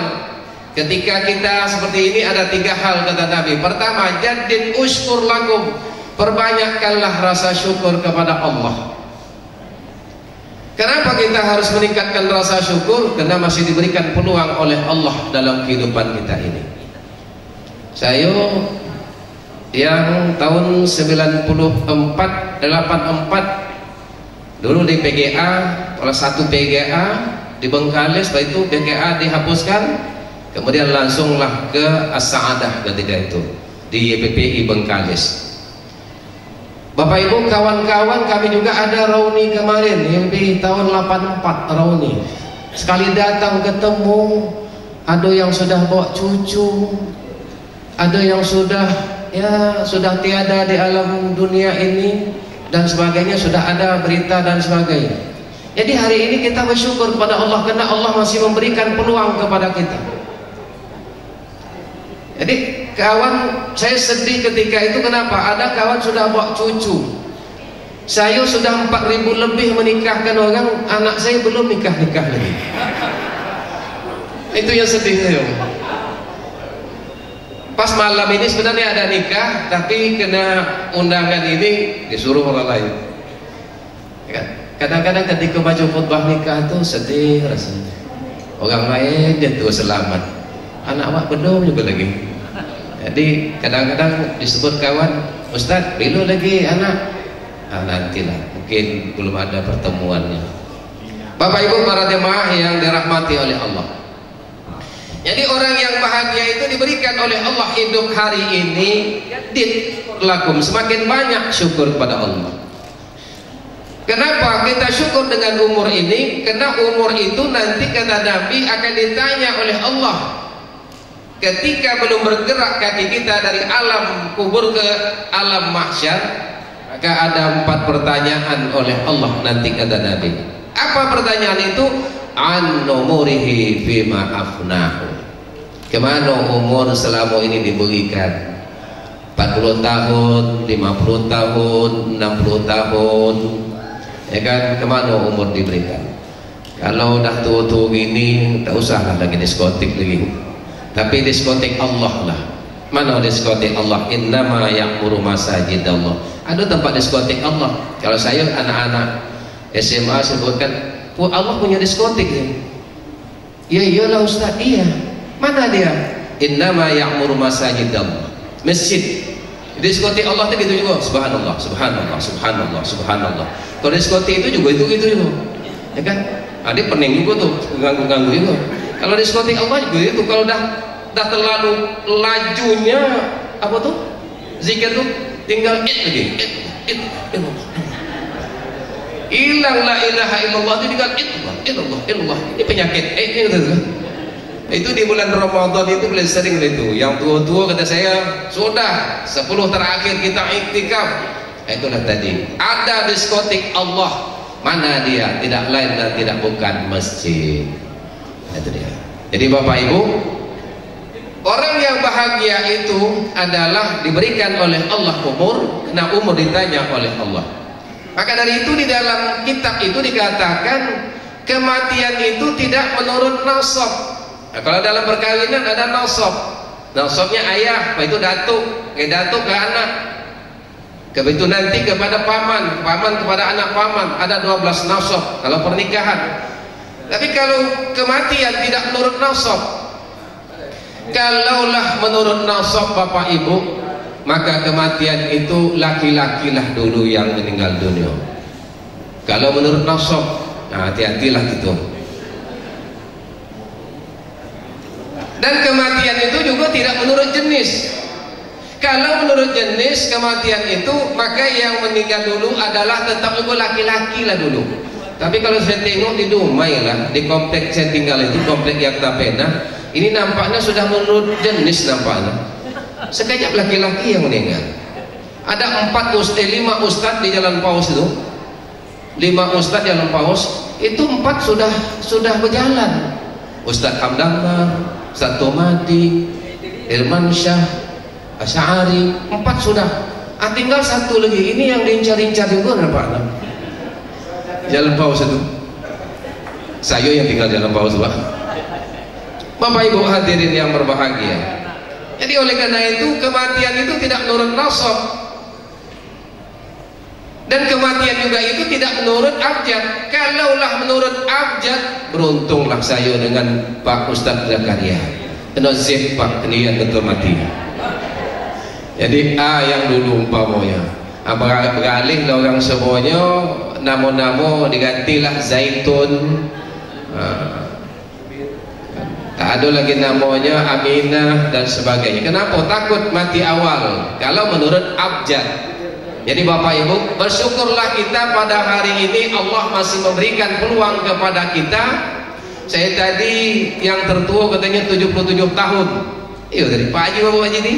ketika kita seperti ini, ada 3 hal kata Nabi. Pertama, jadid usykur lakum, perbanyakkanlah rasa syukur kepada Allah. Kenapa kita harus meningkatkan rasa syukur? Karena masih diberikan peluang oleh Allah dalam kehidupan kita ini. Saya yang tahun 84 dulu di PGA, salah satu PGA di Bengkalis, setelah itu PGA dihapuskan, kemudian langsunglah ke As-Sa'adah ketika itu di YPPI Bengkalis. Bapak Ibu, kawan-kawan, kami juga ada reuni kemarin yang di tahun 84 reuni. Sekali datang ketemu, ada yang sudah bawa cucu, ada yang sudah tiada di alam dunia ini dan sebagainya, sudah ada berita dan sebagainya. Jadi hari ini kita bersyukur kepada Allah karena Allah masih memberikan peluang kepada kita. Jadi kawan, saya sedih ketika itu. Kenapa? Ada kawan sudah bawa cucu, saya sudah 4.000 lebih menikahkan orang, anak saya belum nikah-nikah lagi. Itu yang sedih saya. Pas malam ini sebenarnya ada nikah, tapi kena undangan ini disuruh orang lain. Kadang-kadang ketika maju khutbah nikah tuh sedih rasanya. Orang lain dia tuh selamat, anak awak belum juga lagi. Jadi kadang-kadang disebut kawan, Ustaz, belum lagi anak. Nantilah, mungkin belum ada pertemuannya. Bapak Ibu para jemaah yang dirahmati oleh Allah. Jadi orang yang bahagia itu diberikan oleh Allah hidup hari ini, lakum, semakin banyak syukur kepada Allah. Kenapa kita syukur dengan umur ini? Karena umur itu nanti kata Nabi akan ditanya oleh Allah. Ketika belum bergerak kaki kita dari alam kubur ke alam mahsyar, maka ada 4 pertanyaan oleh Allah nanti kata Nabi. Apa pertanyaan itu? An umurihi fima afnahu. Kemana umur selama ini diberikan? 40 tahun, 50 tahun, 60 tahun, ya kan? Kemana umur diberikan? Kalau dah tua-tua gini, tak usahlah lagi diskotik lagi. Tapi diskotik Allah lah. Mana diskotik Allah? Innama ya'muru masajid Allah. Ada tempat diskotik Allah. Kalau saya anak-anak SMA sebutkan, Allah punya diskotik ya. Ya iyalah Ustaz, iya. Mana dia? Innama ya'muru masajid Allah. Masjid. Diskotik Allah itu gitu juga. Subhanallah, subhanallah, subhanallah, subhanallah. Kalau diskotik itu juga itu juga. Ya kan? Ada pening juga tuh, ganggu-ganggu juga. Kalau diskotik Allah juga itu. Kalau dah terlalu lajunya apa tuh zikir tuh, tinggal lagi hilang la ilaha illallah itu, tinggal illallah. Ini penyakit itu di bulan Ramadan itu boleh sering itu. Yang tua-tua kata saya, sudah 10 terakhir kita iktikaf. Itulah tadi ada diskotik Allah. Mana dia? Tidak lain dan tidak bukan masjid. Itu dia. Jadi Bapak Ibu, orang yang bahagia itu adalah diberikan oleh Allah umur, karena umur ditanya oleh Allah. Maka dari itu di dalam kitab itu dikatakan kematian itu tidak menurut nasab. Nah, kalau dalam perkawinan ada nasab. Nasabnya ayah, itu datuk, datuk ke anak. Begitu nanti kepada paman, paman kepada anak paman, ada 12 nasab kalau pernikahan. Tapi kalau kematian tidak menurut nasab, kalaulah menurut nasab Bapak Ibu, maka kematian itu laki-lakilah dulu yang meninggal dunia. Kalau menurut nasab, nah hati-hatilah gitu. Dan kematian itu juga tidak menurut jenis. Kalau menurut jenis kematian itu, maka yang meninggal dulu adalah tetap juga laki-laki lah dulu. Tapi kalau saya tengok di Dumai lah, di komplek saya tinggal itu, komplek yang Tapena, ini nampaknya sudah menurut jenis nampaknya. Sekejap laki-laki yang meninggal. Ada 5 ustadz di Jalan Paus itu, 5 ustadz dalam paus itu 4 sudah berjalan. Ustadz Hamdallah, Ustadz Tomadi, Irman Syah, Asy'ari, 4 sudah. Tinggal 1 lagi. Ini yang diincar-incar juga Pak. Jalan paus itu. Saya yang tinggal jalan paus Pak. Bapak Ibu hadirin yang berbahagia. Jadi oleh karena itu kematian itu tidak menurut nasab. Dan kematian juga itu tidak menurut abjad. Kalaulah menurut abjad, beruntunglah saya dengan Pak Ustadz Zakaria. Kena zip Pak, kenian betul mati. Jadi yang dulu umpamanya beralih lah orang semuanya, namo-namo digantilah Zaitun. Tak ada lagi namanya Aminah dan sebagainya. Kenapa? Takut mati awal kalau menurut abjad. Jadi Bapak Ibu, bersyukurlah kita pada hari ini Allah masih memberikan peluang kepada kita. Saya tadi yang tertua katanya 77 tahun. Iya dari Pak Haji, Bapak Haji ini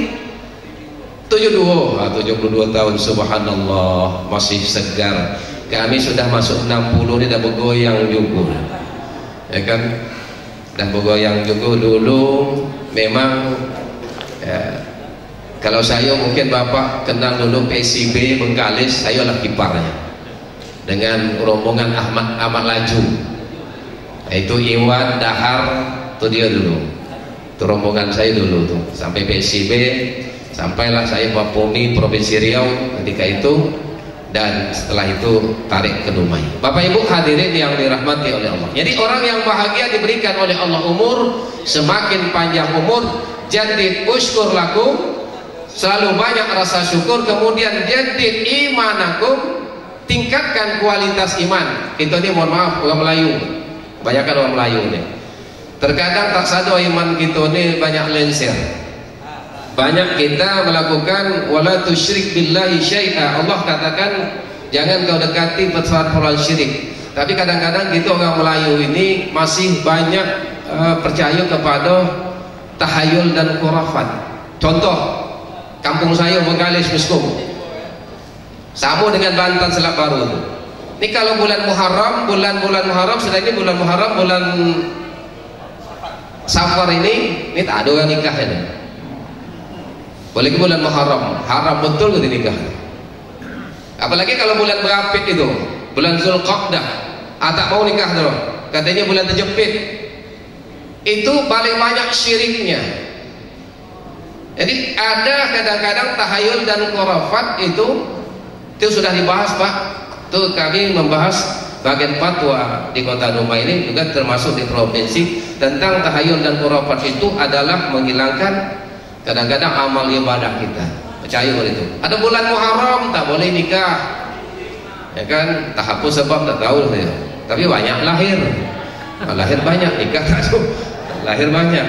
72 tahun, subhanallah, masih segar. Kami sudah masuk 60 ini dah bergoyang juga. Ya kan? Dan bergoyang juga dulu memang kalau saya mungkin Bapak kenal dulu PSIB Bengkalis, saya lah kiparnya dengan rombongan Ahmad Laju, itu Iwan Dahar, itu dia dulu, itu rombongan saya dulu tuh sampai PSIB, sampailah saya Bapumi Provinsi Riau ketika itu. Dan setelah itu tarik ke Dumai. Bapak Ibu hadirin yang dirahmati oleh Allah. Jadi orang yang bahagia diberikan oleh Allah umur, semakin panjang umur, jadid usykur lakum, selalu banyak rasa syukur, kemudian jadid imanakum, tingkatkan kualitas iman. Kita ini mohon maaf orang Melayu, kebanyakan orang Melayu nih. Terkadang tak sadar iman kita ini banyak lenser. Banyak kita melakukan wala tusyrik billahi syai'a. Allah katakan jangan kau dekati persoalan syirik. Tapi kadang-kadang kita orang Melayu ini masih banyak percaya kepada tahayul dan khurafat. Contoh, kampung saya Bengkalis Muskum, sama dengan Banten Selat Baru. Ini kalau bulan Muharram, bulan Muharram, sudah ini bulan Muharram, bulan Safar ini tak ada orang nikah ini. Boleh ke bulan Muharram, haram betul ke nikah. Apalagi kalau bulan berapit itu, bulan Zulqa'dah, tak mau nikah dulu. Katanya bulan terjepit. Itu paling banyak syiriknya. Jadi ada kadang-kadang tahayul dan khurafat itu sudah dibahas Pak. Itu kami membahas bagian fatwa di Kota Dumai ini juga termasuk di provinsi tentang tahayul dan khurafat itu adalah menghilangkan kadang-kadang amal ibadah kita. Percaya itu. Ada bulan Muharram tak boleh nikah, ya kan? Tak hapus sebab tak tahu saya. Tapi banyak lahir banyak, nikah tak tahu. Lahir banyak,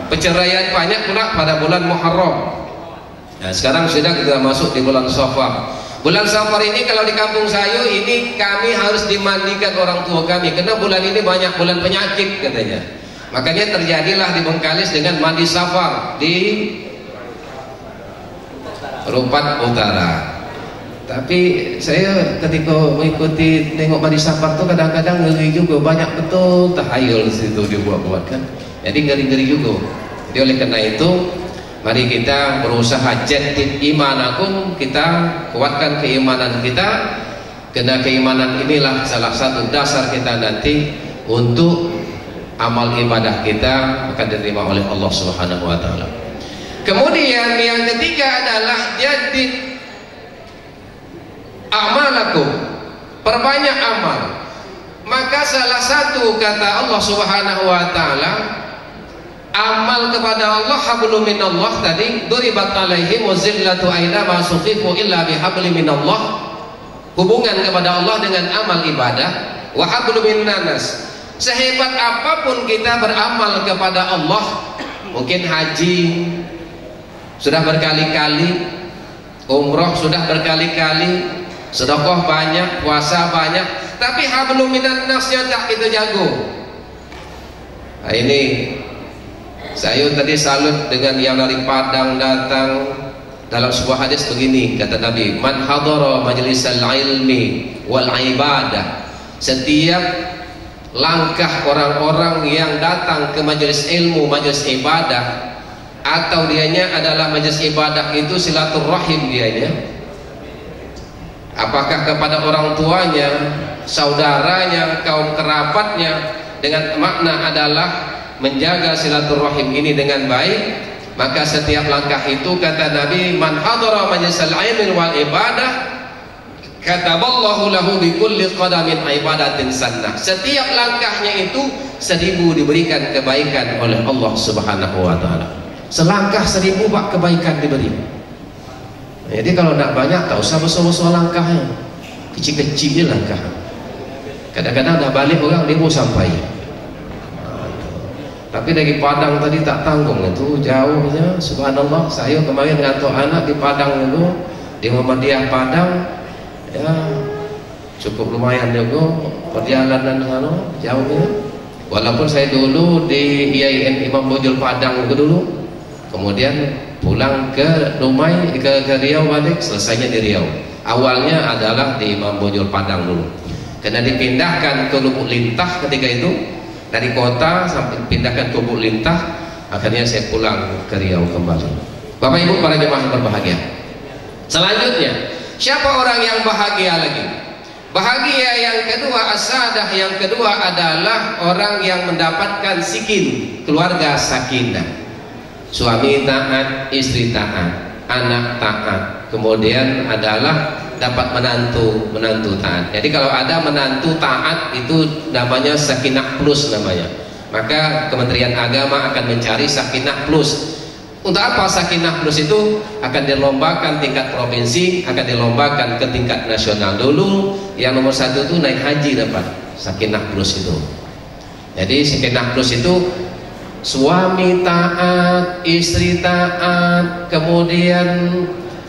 perceraian banyak pula pada bulan Muharram. Nah, sekarang sudah kita masuk di bulan Safar. Bulan Safar ini kalau di kampung saya ini kami harus dimandikan orang tua kami karena bulan ini banyak bulan penyakit katanya. Makanya terjadilah di Bengkalis dengan mandi Safar di Rupat Utara. Tapi saya ketika mengikuti tengok mandi Safar tuh kadang-kadang ngeri juga, banyak betul tahayul situ dibuat-buat kan. Jadi ngeri-ngeri juga. Jadi oleh karena itu mari kita berusaha jadid imanakum, kita kuatkan keimanan kita. Karena keimanan inilah salah satu dasar kita nanti untuk amal ibadah kita akan diterima oleh Allah Subhanahu wa taala. Kemudian yang ketiga adalah jadid amalakum, perbanyak amal. Maka salah satu kata Allah Subhanahu wa taala, amal kepada Allah hablum minallah tadi, duribat alaihim wazillatu aina ma suqifu illa bihablin minallah. Hubungan kepada Allah dengan amal ibadah, wa hablum minnas. Sehebat apapun kita beramal kepada Allah, mungkin haji sudah berkali-kali, umroh sudah berkali-kali, sedekah banyak, puasa banyak, tapi hablum minan nasnya tak kita jago. Nah, ini saya tadi salut dengan yang dari Padang datang, dalam sebuah hadis begini, kata Nabi, man hadara majlisal ilmi wal ibadah, setiap langkah orang-orang yang datang ke majelis ilmu, majelis ibadah, atau dianya adalah majelis ibadah itu silaturahim dianya, apakah kepada orang tuanya, saudaranya, kaum kerabatnya, dengan makna adalah menjaga silaturahim ini dengan baik, maka setiap langkah itu, kata Nabi, man hadara majlisal ilmi wal ibadah kataballahu lahu bi kulli qadamin ibadatin sannah. Setiap langkahnya itu 1000 diberikan kebaikan oleh Allah Subhanahu wa taala. Selangkah 1000 Pak kebaikan diberi. Jadi kalau nak banyak tak usah besar-besar langkahnya, kecil-kecil langkah. Kadang-kadang dah balik orang dia mau sampai. Tapi dari Padang tadi tak tanggung, itu jauhnya. Subhanallah, saya kemarin ngantuk anak di Padang itu, di Muhammadiyah Padang, ya cukup lumayan juga perjalanan sana jauhnya. Walaupun saya dulu di IAIN Imam Bonjol Padang dulu, kemudian pulang ke Dumai, ke Riau balik, selesainya di Riau. Awalnya adalah di Imam Bonjol Padang dulu, karena dipindahkan ke Lubuk Lintah ketika itu, dari kota sampai pindahkan ke Lubuk Lintah, akhirnya saya pulang ke Riau kembali. Bapak Ibu para jemaah yang berbahagia, selanjutnya siapa orang yang bahagia lagi? Bahagia yang kedua, as-saadah yang kedua adalah orang yang mendapatkan sikin, keluarga sakinah. Suami taat, istri taat, anak taat, kemudian adalah dapat menantu taat. Jadi kalau ada menantu taat itu namanya sakinah plus namanya. Maka Kementerian Agama akan mencari sakinah plus. Untuk apa sakinah plus itu? Akan dilombakan tingkat provinsi, akan dilombakan ke tingkat nasional dulu. Yang nomor 1 itu naik haji dapat sakinah plus itu. Jadi sakinah plus itu suami taat, istri taat, kemudian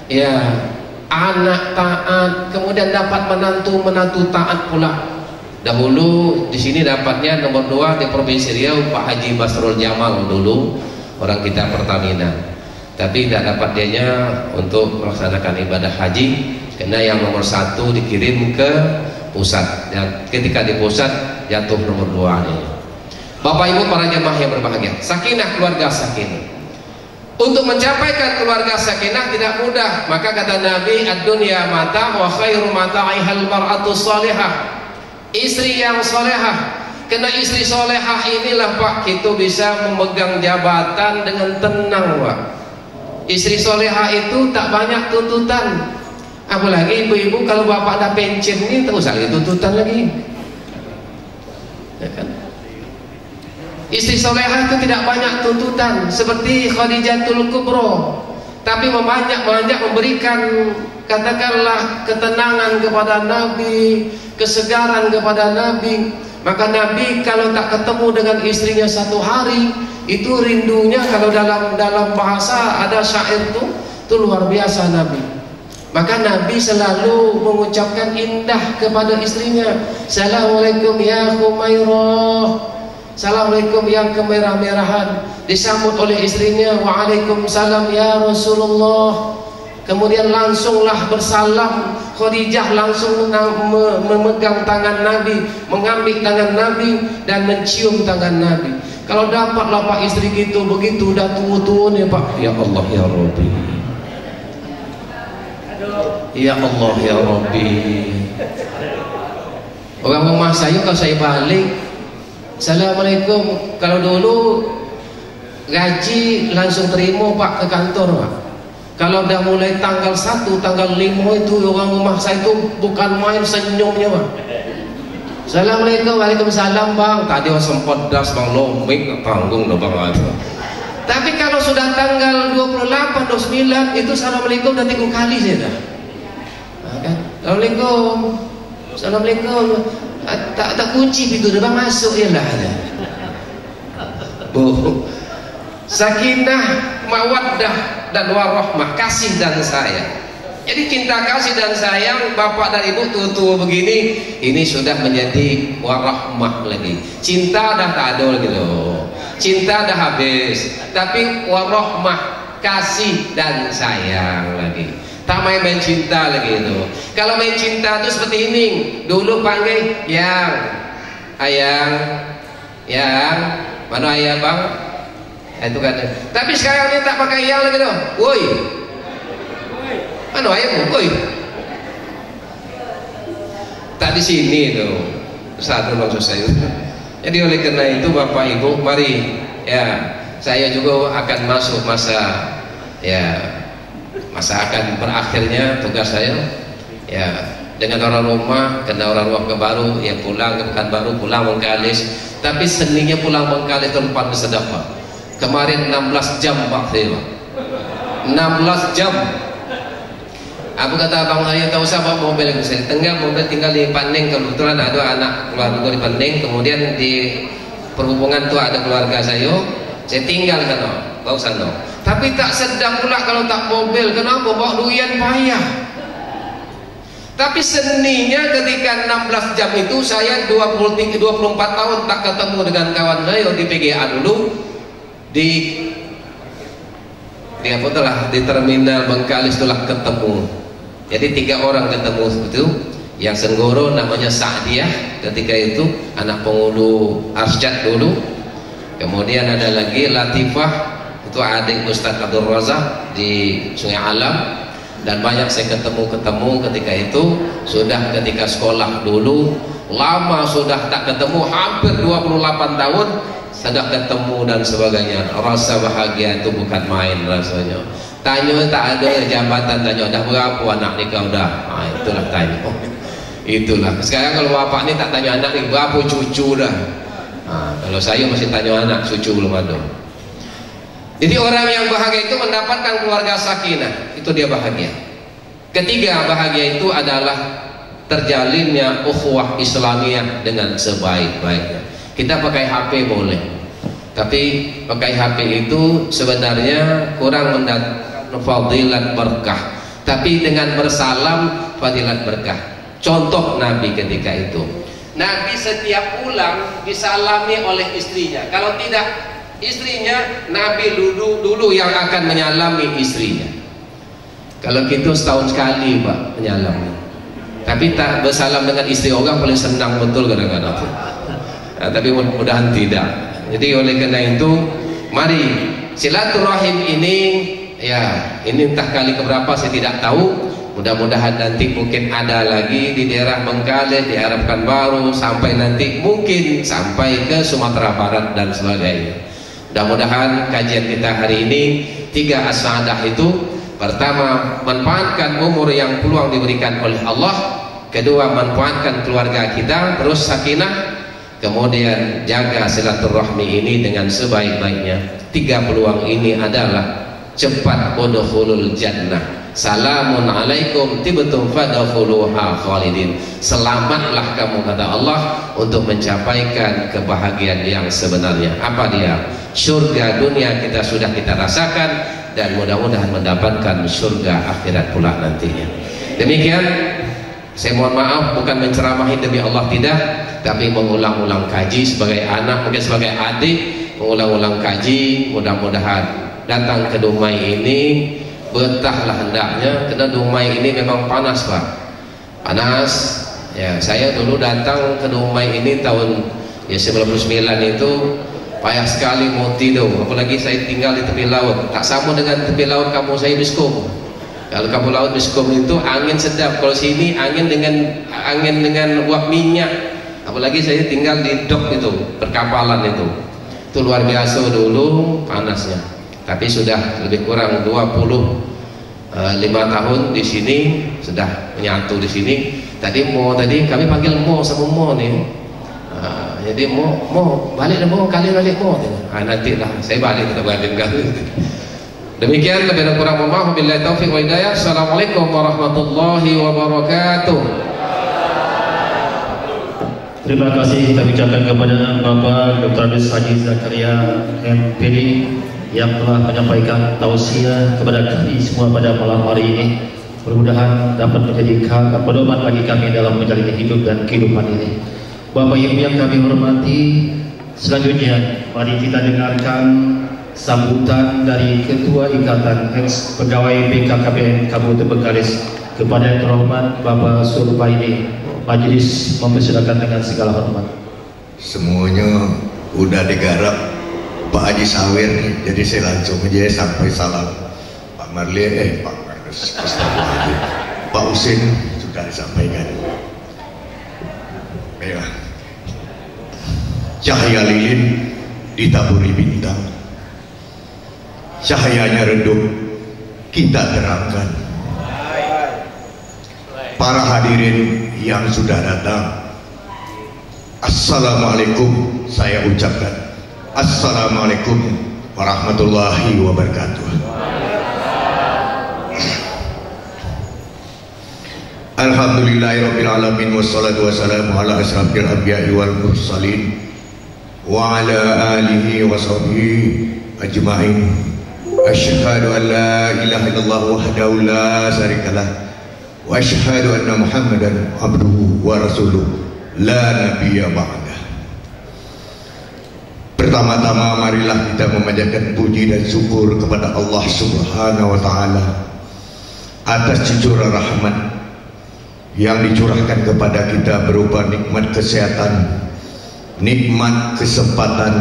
ya anak taat, kemudian dapat menantu taat pula. Dahulu di sini dapatnya nomor 2 di Provinsi Riau Pak Haji Basrul Jamal dulu, orang kita Pertamina. Tapi tidak dapat dianya untuk melaksanakan ibadah haji, karena yang nomor 1 dikirim ke pusat, dan ketika di pusat jatuh nomor 2 ini. Bapak Ibu para jemaah yang berbahagia, sakinah, keluarga sakinah. Untuk mencapaikan keluarga sakinah tidak mudah. Maka kata Nabi, ad-dunya mata' wa khairu mata'ihal mar'atu salihah. Istri yang solehah. Karena istri solehah inilah Pak, kita bisa memegang jabatan dengan tenang Pak. Istri solehah itu tak banyak tuntutan. Apalagi ibu-ibu kalau bapak dah pensiun ini, tak usah lagi tuntutan lagi, ya kan? Istri solehah itu tidak banyak tuntutan seperti Khadijatul Kubro, tapi banyak memberikan, katakanlah, ketenangan kepada Nabi, kesegaran kepada Nabi. Maka Nabi kalau tak ketemu dengan istrinya 1 hari, itu rindunya, kalau dalam bahasa ada syair itu luar biasa Nabi. Maka Nabi selalu mengucapkan indah kepada istrinya. Assalamualaikum ya Khumairah, assalamualaikum yang kemerah-merahan. Disambut oleh istrinya, waalaikumsalam ya Rasulullah. Kemudian langsunglah bersalam. Khadijah langsung memegang tangan Nabi, mengambil tangan Nabi dan mencium tangan Nabi. Kalau dapatlah Pak istri gitu begitu, dah tua-tua nih Pak, ya Allah ya Rabbi, ya Allah ya Rabbi. Orang rumah saya kalau saya balik, assalamualaikum. Kalau dulu gaji langsung terima Pak ke kantor Pak. Kalau dah mulai tanggal 1, tanggal 5 itu orang rumah saya itu bukan main senyumnya Pak. Assalamualaikum, waalaikumsalam Bang. Tadi sempat das Bang lomik tanggung dah Bang. Tapi kalau sudah tanggal 28, 29 itu assalamualaikum dah 3 kali saya dah. Kan? Assalamualaikum, assalamualaikum. Tak kunci pintu dah masuk ya lah. Bu, sakinah, mawaddah dan warahmah, kasih dan sayang. Jadi cinta kasih dan sayang bapak dan ibu tua-tua begini, ini sudah menjadi warahmah lagi. Cinta dah tak ada lagi loh, cinta dah habis. Tapi warahmah, kasih dan sayang lagi. Tak main cinta lagi itu. Kalau main cinta itu seperti ini. Dulu panggil yang, ayang, yang, mana ayah bang? Itu kan. Tapi sekarang ini tak pakai yang lagi tuh. Woi, mana ayahmu? Woi, tak di sini tuh. Satu maksud saya. Jadi oleh karena itu Bapak Ibu, mari ya, saya juga akan masuk masa akan berakhirnya tugas saya ya, dengan orang rumah, kena orang rumah ke baru ya, pulang ke Pekanbaru, pulang Bengkalis. Tapi seninya pulang Bengkalis itu lupa bersedekah. Kemarin 16 jam Pak Dewa, 16 jam. Aku kata abang saya, tak usah bawa mobil, saya tinggal di Pandeng. Kebetulan ada anak keluarga di Pandeng, kemudian di perhubungan tuh ada keluarga saya tinggal sana, bawa sana. Tapi tak sedang pula kalau tak mobil. Kenapa? Bawa duian payah. Tapi seninya ketika 16 jam itu saya 24 tahun tak ketemu dengan kawan saya di PGA dulu, di apa telah di terminal Bengkalis telah ketemu. Jadi 3 orang ketemu itu. Yang Senggoro namanya Sa'diyah ketika itu, anak penghulu Arsyad dulu. Kemudian ada lagi Latifah, itu adik Ustadz Abdul Razak di Sungai Alam. Dan banyak saya ketemu ketika itu. Sudah ketika sekolah dulu, lama sudah tak ketemu, hampir 28 tahun sudah ketemu dan sebagainya. Rasa bahagia itu bukan main rasanya. Tanya tak ada jabatan, tanya dah berapa anak nikah udah, itulah tanya. Itulah. Sekarang kalau bapak ni tak tanya anak ni berapa cucu dah. Kalau saya masih tanya anak, cucu belum ada. Jadi orang yang bahagia itu mendapatkan keluarga sakinah, itu dia bahagia. Ketiga, bahagia itu adalah terjalinnya ukhuwah Islamiyah dengan sebaik-baiknya. Kita pakai HP boleh, tapi pakai HP itu sebenarnya kurang mendatangkan fadilat berkah. Tapi dengan bersalam fadilat berkah. Contoh Nabi ketika itu, Nabi setiap pulang disalami oleh istrinya. Kalau tidak istrinya, Nabi dulu yang akan menyalami istrinya. Kalau gitu setahun sekali Pak menyalami. Tapi tak bersalam dengan istri orang paling senang betul kadang-kadang. Tapi mudah-mudahan tidak. Jadi oleh karena itu, mari silaturahim ini ya, ini entah kali keberapa saya tidak tahu. Mudah-mudahan nanti mungkin ada lagi di daerah Bengkalis, di daerah Pekanbaru, sampai nanti mungkin sampai ke Sumatera Barat dan sebagainya. Mudah-mudahan kajian kita hari ini 3 as-sa'adah itu, pertama manfaatkan umur yang peluang diberikan oleh Allah, kedua manfaatkan keluarga kita terus sakinah, kemudian jaga silaturahmi ini dengan sebaik-baiknya. 3 peluang ini adalah cepat udkhulul jannah. Salamun alaikum tibtum fadkhuluha khalidin. Selamatlah kamu, kata Allah, untuk mencapaikan kebahagiaan yang sebenarnya. Apa dia? Surga dunia kita sudah kita rasakan, dan mudah-mudahan mendapatkan surga akhirat pula nantinya. Demikian, saya mohon maaf bukan menceramahi demi Allah, tidak, tapi mengulang-ulang kaji sebagai anak, mungkin sebagai adik, mengulang-ulang kaji. Mudah-mudahan datang ke Dumai ini betahlah hendaknya, karena Dumai ini memang panas Pak, panas ya. Saya dulu datang ke Dumai ini tahun 99 itu payah sekali mau tidur, apalagi saya tinggal di tepi laut. Tak sama dengan tepi laut kamu saya Biskum. Kalau kamu laut Biskum itu angin sedap, kalau sini angin dengan uap minyak. Apalagi saya tinggal di dok itu, perkapalan itu luar biasa dulu panasnya. Tapi sudah lebih kurang 25 tahun di sini, sudah menyatu di sini. Tadi kami panggil Mo sama Mo nih. Jadi Mo balik dah, Mo kali balik Mo. Nantilah saya balik, kita balik kali. Demikian, lebih dan kurang mohon maaf. Wabillahi taufiq wa hidayah. Assalamualaikum warahmatullahi wabarakatuh. Terima kasih kita ucapkan kepada Bapak Dr. Abdul Haji Zakaria MPD yang telah menyampaikan tausiah kepada kami semua pada malam hari ini. Mudah-mudahan dapat menjadi pedoman bagi kami dalam menjalani hidup dan kehidupan ini. Bapak Ibu yang kami hormati, selanjutnya mari kita dengarkan sambutan dari Ketua Ikatan Eks Pegawai BKKBN Kabupaten Bengkalis kepada Yang Terhormat Bapak Surbaidi. Majelis mempersilakan dengan segala hormat. Semuanya udah digarap Pak Haji Sawir, jadi saya langsung aja sampai salam Pak Marli, Pak Markus, Pak Husin sudah disampaikan. Baiklah. Cahaya lilin ditaburi bintang, cahayanya redup kita terangkan. Para hadirin yang sudah datang, Assalamualaikum saya ucapkan. Assalamualaikum warahmatullahi wabarakatuh. Alhamdulillahirabbil alamin wassalatu wassalamu ala asyrafil anbiya'i wal mursalin wa ala alihi wa sahbihi ajma'in. Asyhadu an la ilaha illallah wahdahu la syarikalah wa asyhadu anna Muhammadan abduhu wa rasuluh la nabiyya ba'dah. Pertama-tama marilah kita memanjatkan puji dan syukur kepada Allah Subhanahu wa taala atas cucuran rahmat yang dicurahkan kepada kita berupa nikmat kesehatan, nikmat kesempatan,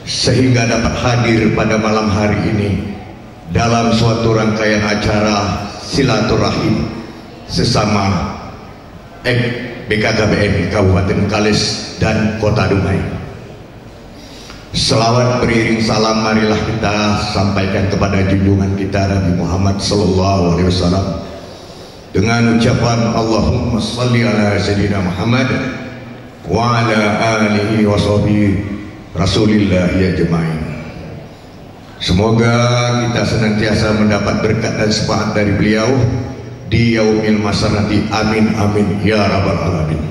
sehingga dapat hadir pada malam hari ini dalam suatu rangkaian acara silaturahim sesama BKKBN Kabupaten Bengkalis dan Kota Dumai. Selawat beriring salam marilah kita sampaikan kepada junjungan kita Nabi Muhammad sallallahu alaihi wasallam dengan ucapan Allahumma salli ala sayyidina Muhammad wa ala alihi wa sahbihi Rasulillah ya jemaah. Semoga kita senantiasa mendapat berkat dan syafaat dari beliau di yaumil mahsyar nanti. Amin amin ya rabbal alamin.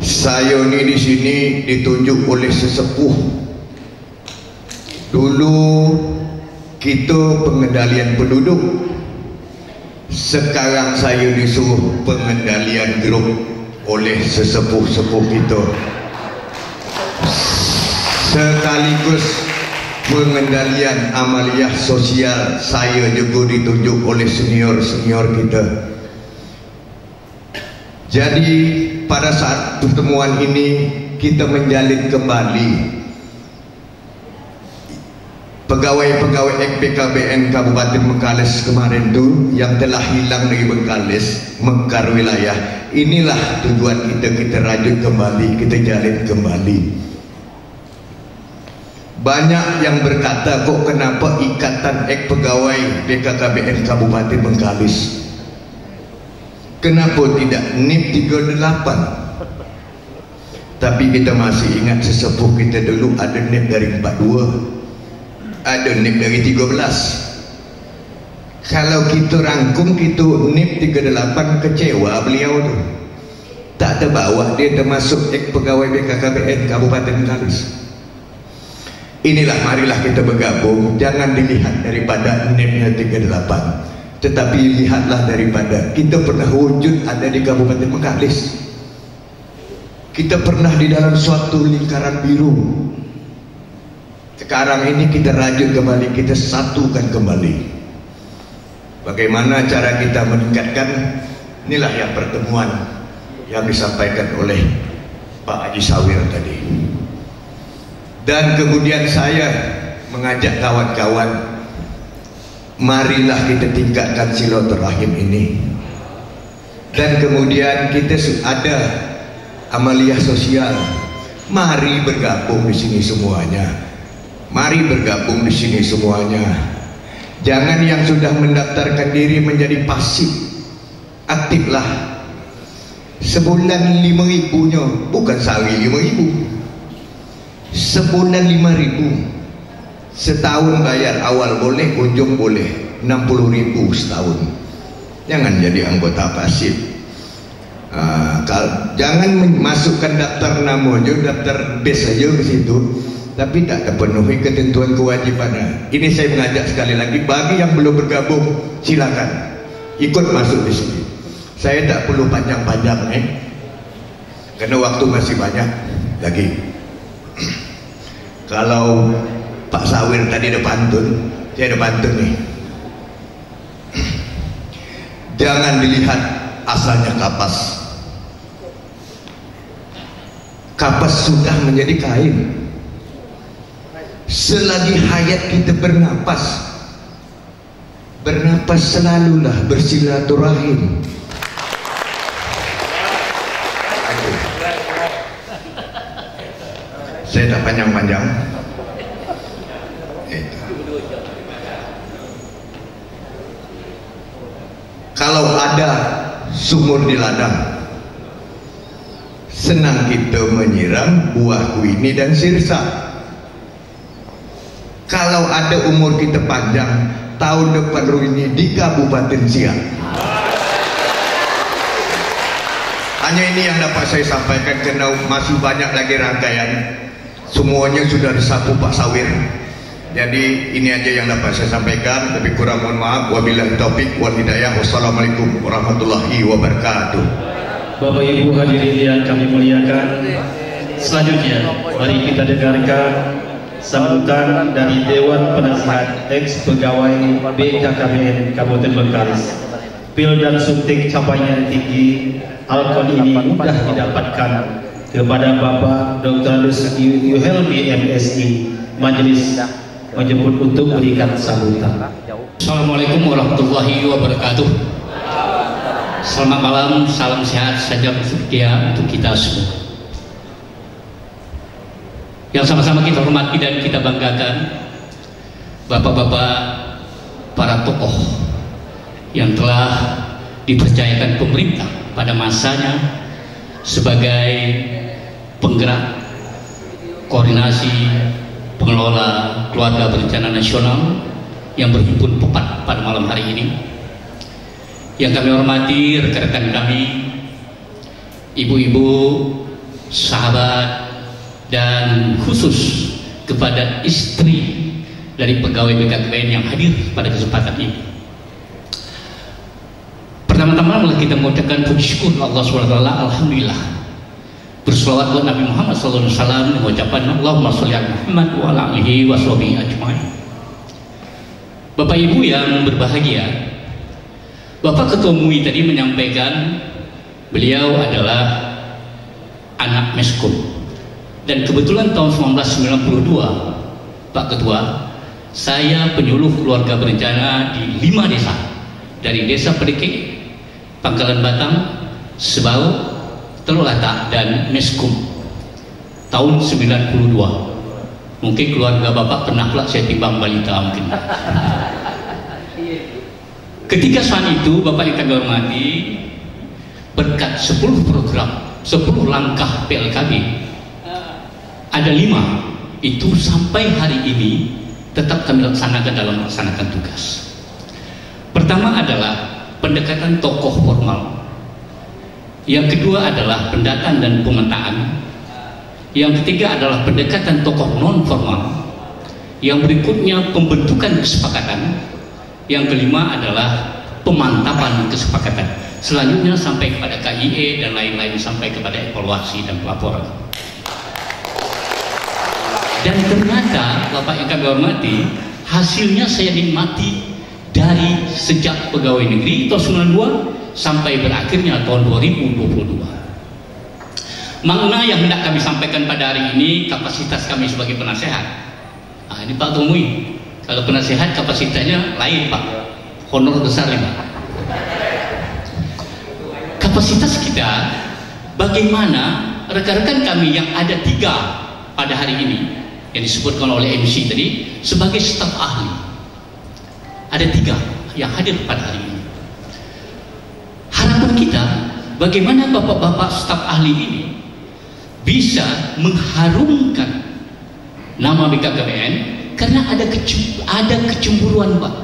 Saya ini di sini ditunjuk oleh sesepuh. Dulu kita pengendalian penduduk, sekarang saya disuruh pengendalian grup oleh sesepuh-sepuh kita, sekaligus pengendalian amaliyah sosial. Saya juga ditunjuk oleh senior-senior kita. Jadi pada saat pertemuan ini kita menjalin kembali pegawai-pegawai BKKBN Kabupaten Bengkalis kemarin tu yang telah hilang dari Bengkalis, mekar wilayah. Inilah tujuan kita rajut kembali, kita jalin kembali. Banyak yang berkata, kok kenapa ikatan pegawai BKKBN Kabupaten Bengkalis, kenapa tidak NIP 38? Tapi kita masih ingat sesepuh kita dulu ada NIP dari 42, ada NIP dari 13. Kalau kita rangkum kita NIP 38, kecewa beliau tu. Tak terbawa dia termasuk pegawai BKKBN Kabupaten Bengkalis. Inilah marilah kita bergabung, jangan dilihat daripada NIP-nya 38, tetapi lihatlah daripada kita pernah wujud ada di Kabupaten Bengkalis. Kita pernah di dalam suatu lingkaran biru. Sekarang ini kita rajut kembali, kita satukan kembali. Bagaimana cara kita meningkatkan? Inilah yang pertemuan yang disampaikan oleh Pak Haji Sawir tadi. Dan kemudian saya mengajak kawan-kawan, marilah kita tingkatkan silaturahim ini. Dan kemudian kita ada amaliyah sosial. Mari bergabung di sini semuanya. Mari bergabung di sini semuanya. Jangan yang sudah mendaftarkan diri menjadi pasif. Aktiflah. Sebulan 5.000-nya, bukan sehari 5.000. Sebulan 5.000. Setahun bayar awal boleh, ujung boleh 60.000 setahun. Jangan jadi anggota pasif. Jangan masukkan daftar nama aja, daftar base aja ke situ, tapi tak terpenuhi ketentuan kewajibannya. Ini saya mengajak sekali lagi, bagi yang belum bergabung silakan ikut masuk di sini. Saya tak perlu panjang-panjang karena waktu masih banyak lagi. Kalau Pak Sawir tadi ada pantun, saya ada pantun nih. Jangan dilihat asalnya kapas. Kapas sudah menjadi kain. Selagi hayat kita bernapas, selalulah bersilaturahim. Saya tak panjang-panjang. Kalau ada sumur di ladang, senang kita menyiram buah kuini dan sirsa. Kalau ada umur kita panjang, tahun depan ini di Kabupaten Siak. Hanya ini yang dapat saya sampaikan, karena masih banyak lagi rangkaian. Semuanya sudah disapu Pak Sawir. Jadi ini aja yang dapat saya sampaikan. Lebih kurang mohon maaf. Wabillahi taufik wal hidayah. Wassalamualaikum warahmatullahi wabarakatuh. Bapak Ibu hadirin yang kami muliakan, selanjutnya mari kita dengarkan sambutan dari Dewan Penasihat ex pegawai BKKBN Kabupaten Bengkalis. Pil dan suntik capaian tinggi, alkon ini mudah didapatkan kepada Bapak Dr. Yuhelmi MSI. Majelis menjemput untuk berikan sambutan. Assalamualaikum warahmatullahi wabarakatuh. Selamat malam, salam sehat, salam sejahtera untuk kita semua. Yang sama-sama kita hormati dan kita banggakan, bapak-bapak, para tokoh yang telah dipercayakan pemerintah pada masanya sebagai penggerak koordinasi pengelola keluarga berencana nasional yang berhimpun tepat pada malam hari ini. Yang kami hormati rekan-rekan kami, ibu-ibu, sahabat, dan khusus kepada istri dari pegawai BKKBN yang hadir pada kesempatan ini. Pertama-tama kita mengucapkan puji syukur Allah SWT. Alhamdulillah, berselawat buat Nabi Muhammad SAW dengan ucapan Allahumma sholli ala Muhammad wa ala alihi wa sahbihi ajmain. Bapak Ibu yang berbahagia, Bapak Ketua MUI tadi menyampaikan beliau adalah anak Meskom, dan kebetulan tahun 1992 Pak Ketua, saya penyuluh keluarga berencana di 5 desa, dari Desa Pedekik, Pangkalan Batang, Sebau, Teluk Latak, dan Meskom tahun 92. Mungkin keluarga Bapak pernah pula saya timbang balita mungkin. Ketika saat itu Bapak yang kami hormati, berkat 10 program, 10 langkah PLKB, ada 5 itu sampai hari ini tetap kami laksanakan dalam melaksanakan tugas. Pertama adalah pendekatan tokoh formal. Yang kedua adalah pendataan dan pemetaan. Yang ketiga adalah pendekatan tokoh non formal. Yang berikutnya pembentukan kesepakatan. Yang kelima adalah pemantapan kesepakatan. Selanjutnya sampai kepada KIE dan lain-lain, sampai kepada evaluasi dan pelaporan. Dan ternyata Bapak yang kami hormati, hasilnya saya nikmati dari sejak pegawai negeri tahun 92 sampai berakhirnya tahun 2022. Makna yang hendak kami sampaikan pada hari ini, kapasitas kami sebagai penasehat. Ini Pak Tumui, kalau penasehat kapasitasnya lain Pak, honor besar ya Pak. Kapasitas kita, bagaimana rekan-rekan kami yang ada 3 pada hari ini yang disebutkan oleh MC tadi sebagai staf ahli, ada 3 yang hadir pada hari ini. Harapan kita, bagaimana bapak-bapak staf ahli ini bisa mengharumkan nama BKKBN, karena ada kecemburuan Pak.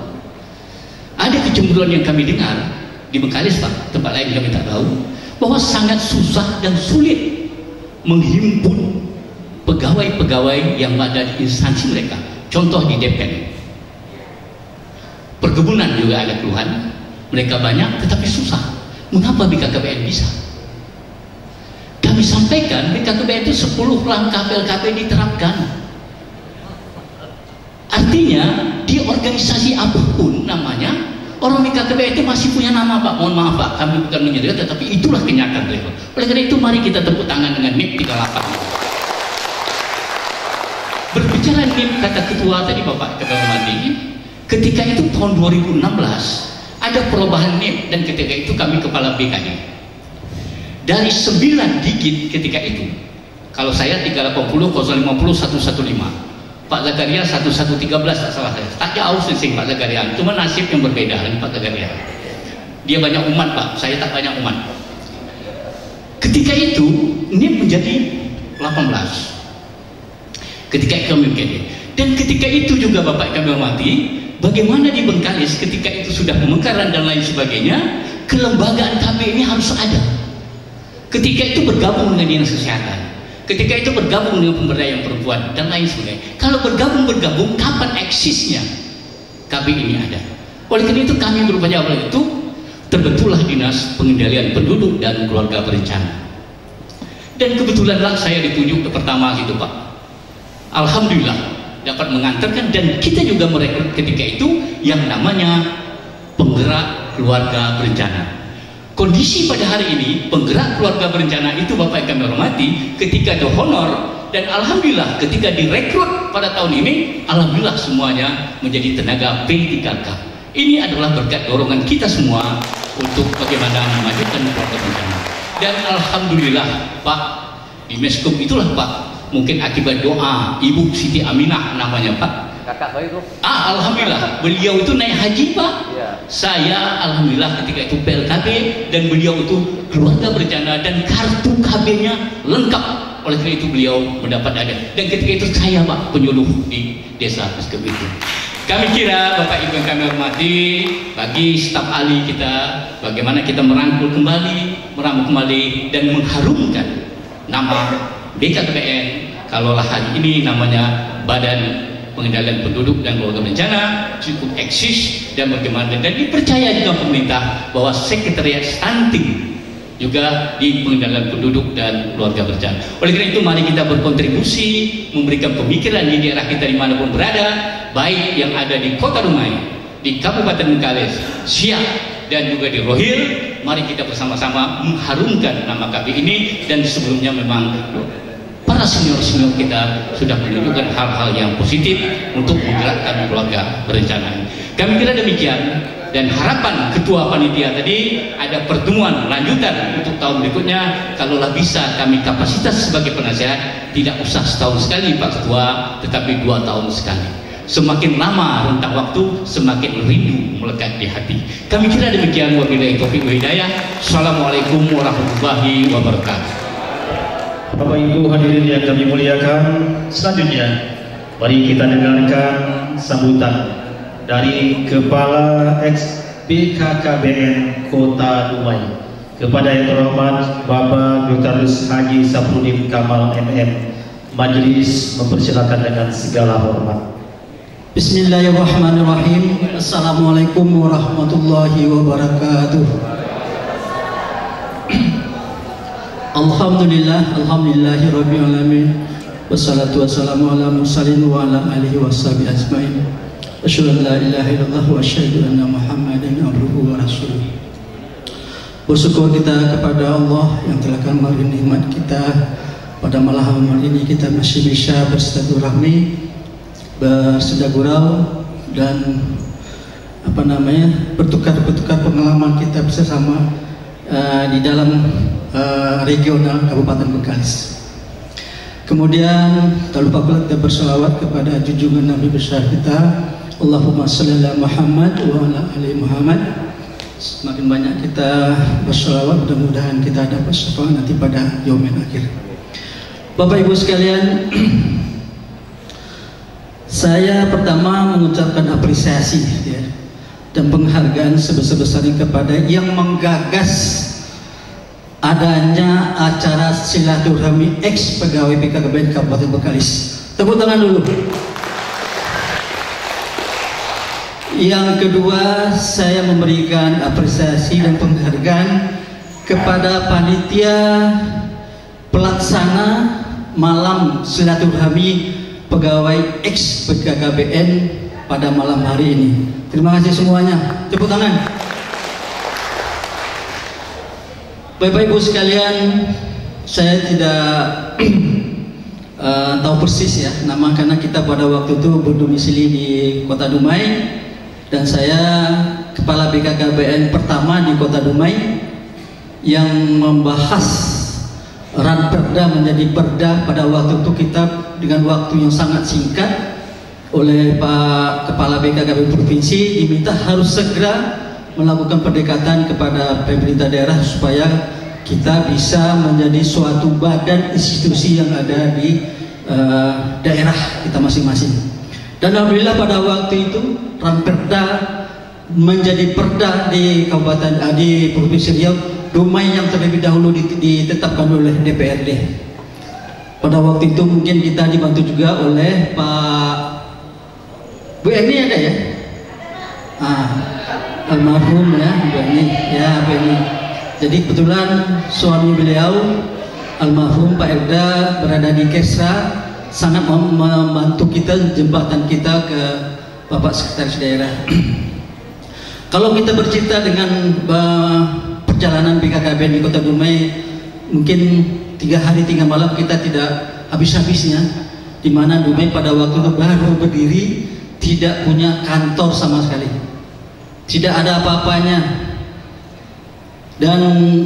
Ada kecemburuan yang kami dengar di Bengkalis Pak, tempat lain kami tak tahu, bahwa sangat susah dan sulit menghimpun pegawai-pegawai yang ada di instansi mereka. Contoh di DPN, perkebunan juga ada keluhan, mereka banyak tetapi susah. Mengapa BKKBN bisa? Kami sampaikan BKKBN itu 10 langkah PLKB diterapkan. Artinya di organisasi apapun namanya, orang BKKBN itu masih punya nama Pak. Mohon maaf Pak, kami bukan menyedihkan, tetapi itulah kenyataan beliau. Oleh karena itu mari kita tepuk tangan dengan NIP 38. Berbicara NIP, kata ketua tadi Bapak Ketua, ketika itu tahun 2016 ada perubahan NIP, dan ketika itu kami kepala BKN. Dari 9 digit ketika itu, kalau saya 380 050 115, Pak Zakaria 1113 tak salah saya. Tak jauh sensing Pak Zakaria, cuma nasib yang berbeda dengan Pak Zakaria. Dia banyak umat Pak, saya tak banyak umat. Ketika itu NIP menjadi 18. Ketika kami menjadi, dan ketika itu juga Bapak kami hormati, bagaimana di Bengkalis ketika itu sudah pemekaran dan lain sebagainya, kelembagaan KB ini harus ada. Ketika itu bergabung dengan dinas kesehatan, ketika itu bergabung dengan pemberdayaan perempuan dan lain sebagainya. Kalau bergabung, kapan eksisnya KB ini ada? Oleh karena itu kami berupaya oleh itu terbentuklah Dinas Pengendalian Penduduk dan Keluarga Berencana. Dan kebetulanlah saya ditunjuk ke pertama gitu Pak. Alhamdulillah dapat mengantarkan, dan kita juga merekrut ketika itu yang namanya penggerak keluarga berencana. Kondisi pada hari ini penggerak keluarga berencana itu Bapak yang kami hormati, ketika ada honor, dan alhamdulillah ketika direkrut pada tahun ini, alhamdulillah semuanya menjadi tenaga P3K. Ini adalah berkat dorongan kita semua untuk bagaimana memajukan keluarga berencana. Dan alhamdulillah Pak, di Meskom itulah Pak, mungkin akibat doa Ibu Siti Aminah namanya Pak, Kakak baik tuh. Alhamdulillah beliau itu naik haji Pak. Ya. Saya alhamdulillah ketika itu PLKB, dan beliau itu keluarga berencana dan kartu KB-nya lengkap. Oleh karena itu beliau mendapat ada, dan ketika itu saya Pak penyuluh di desa Meskom itu. Kami kira Bapak Ibu yang kami hormati, bagi staf ahli kita, bagaimana kita merangkul kembali, meramu kembali, dan mengharumkan nama BKKBN. Kalaulah hari ini namanya Badan Pengendalian Penduduk dan Keluarga Berencana cukup eksis, dan bagaimana dan dipercaya juga pemerintah bahwa sekretariat stunting juga di Pengendalian Penduduk dan Keluarga Berencana. Oleh karena itu mari kita berkontribusi, memberikan pemikiran di daerah kita dimanapun berada, baik yang ada di Kota Dumai, di Kabupaten Bengkalis, Siak, dan juga di Rohil. Mari kita bersama-sama mengharumkan nama KB ini, dan sebelumnya memang para senior-senior kita sudah menunjukkan hal-hal yang positif untuk menggerakkan keluarga berencana. Kami kira demikian, dan harapan ketua panitia tadi ada pertemuan lanjutan untuk tahun berikutnya. Kalaulah bisa kami kapasitas sebagai penasehat, tidak usah setahun sekali Pak Ketua, tetapi 2 tahun sekali. Semakin lama rentang waktu, semakin rindu melekat di hati. Kami kira demikian. Wabillahi taufiq wal hidayah. Assalamualaikum warahmatullahi wabarakatuh. Bapak Ibu hadirin yang kami muliakan, selanjutnya mari kita dengarkan sambutan dari Kepala Ex BKKBN Kota Dumai. Kepada yang terhormat Bapak Dr. Haji Safruddin Kamal MM, majelis mempersilakan dengan segala hormat. Bismillahirrahmanirrahim. Assalamualaikum warahmatullahi wabarakatuh. Alhamdulillah, alhamdulillahi rabbil alamin. Wassalatu wassalamu ala mursalin wa ala alihi washabihi ajmain. Asyhadu an la ilaha illallah wa asyhadu anna Muhammadan abduhu wa rasuluh. Bersyukur kita kepada Allah yang telah memberi nikmat kita pada malam ini, kita masih bisa bersilaturahmi, bersedagurau, dan bertukar pengalaman kita bersama di dalam regional Kabupaten Bengkalis. Kemudian tak lupa pula kita berselawat kepada junjungan Nabi besar kita, Allahumma sholli ala Muhammad wa ala ali Muhammad. Semakin banyak kita berselawat, mudah-mudahan kita dapat syafaat nanti pada yaumil akhir. Bapak Ibu sekalian, saya pertama mengucapkan apresiasi dan penghargaan sebesar-besarnya kepada yang menggagas adanya acara silaturahmi ex pegawai BKKBN Kabupaten Bengkalis. Tepuk tangan dulu. Yang kedua, saya memberikan apresiasi dan penghargaan kepada panitia pelaksana malam silaturahmi pegawai ex BKKBN pada malam hari ini. Terima kasih semuanya. Tepuk tangan. Bapak Ibu sekalian, saya tidak tahu persis ya nama, karena kita pada waktu itu berdomisili di Kota Dumai dan saya kepala BKKBN pertama di Kota Dumai yang membahas Ranperda menjadi perda pada waktu itu. Kita dengan waktu yang sangat singkat oleh Pak Kepala BKKBN Provinsi diminta harus segera melakukan pendekatan kepada pemerintah daerah supaya kita bisa menjadi suatu badan institusi yang ada di daerah kita masing-masing. Dan alhamdulillah pada waktu itu Ranperda menjadi perda di kabupaten di Provinsi Riau, Dumai yang terlebih dahulu ditetapkan oleh DPRD. Pada waktu itu mungkin kita dibantu juga oleh Pak Bu Eni, ada ya? Almarhum ya Bu Eni, ya Bu Eni. Jadi kebetulan suami beliau almarhum Pak Erda berada di Kesra, sangat membantu kita, jembatan kita ke Bapak Sekretaris Daerah. Kalau kita bercerita dengan perjalanan BKKBN di Kota Dumai, mungkin 3 hari 3 malam kita tidak habis-habisnya, di mana Dumai pada waktu itu baru berdiri, tidak punya kantor sama sekali, tidak ada apa-apanya. Dan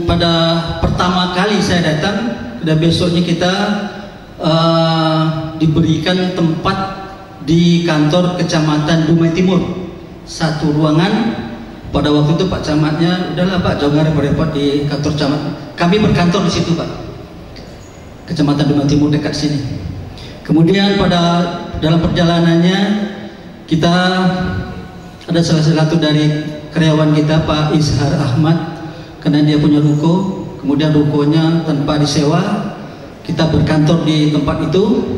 pada pertama kali saya datang, dan besoknya kita diberikan tempat di kantor Kecamatan Dumai Timur, 1 ruangan. Pada waktu itu Pak Camatnya, udahlah Pak, jangan repot-repot di kantor camat. Kami berkantor di situ Pak, Kecamatan Dumai Timur dekat sini. Kemudian dalam perjalanannya kita ada salah satu dari karyawan kita Pak Ishar Ahmad, karena dia punya ruko, kemudian rukonya tanpa disewa, kita berkantor di tempat itu.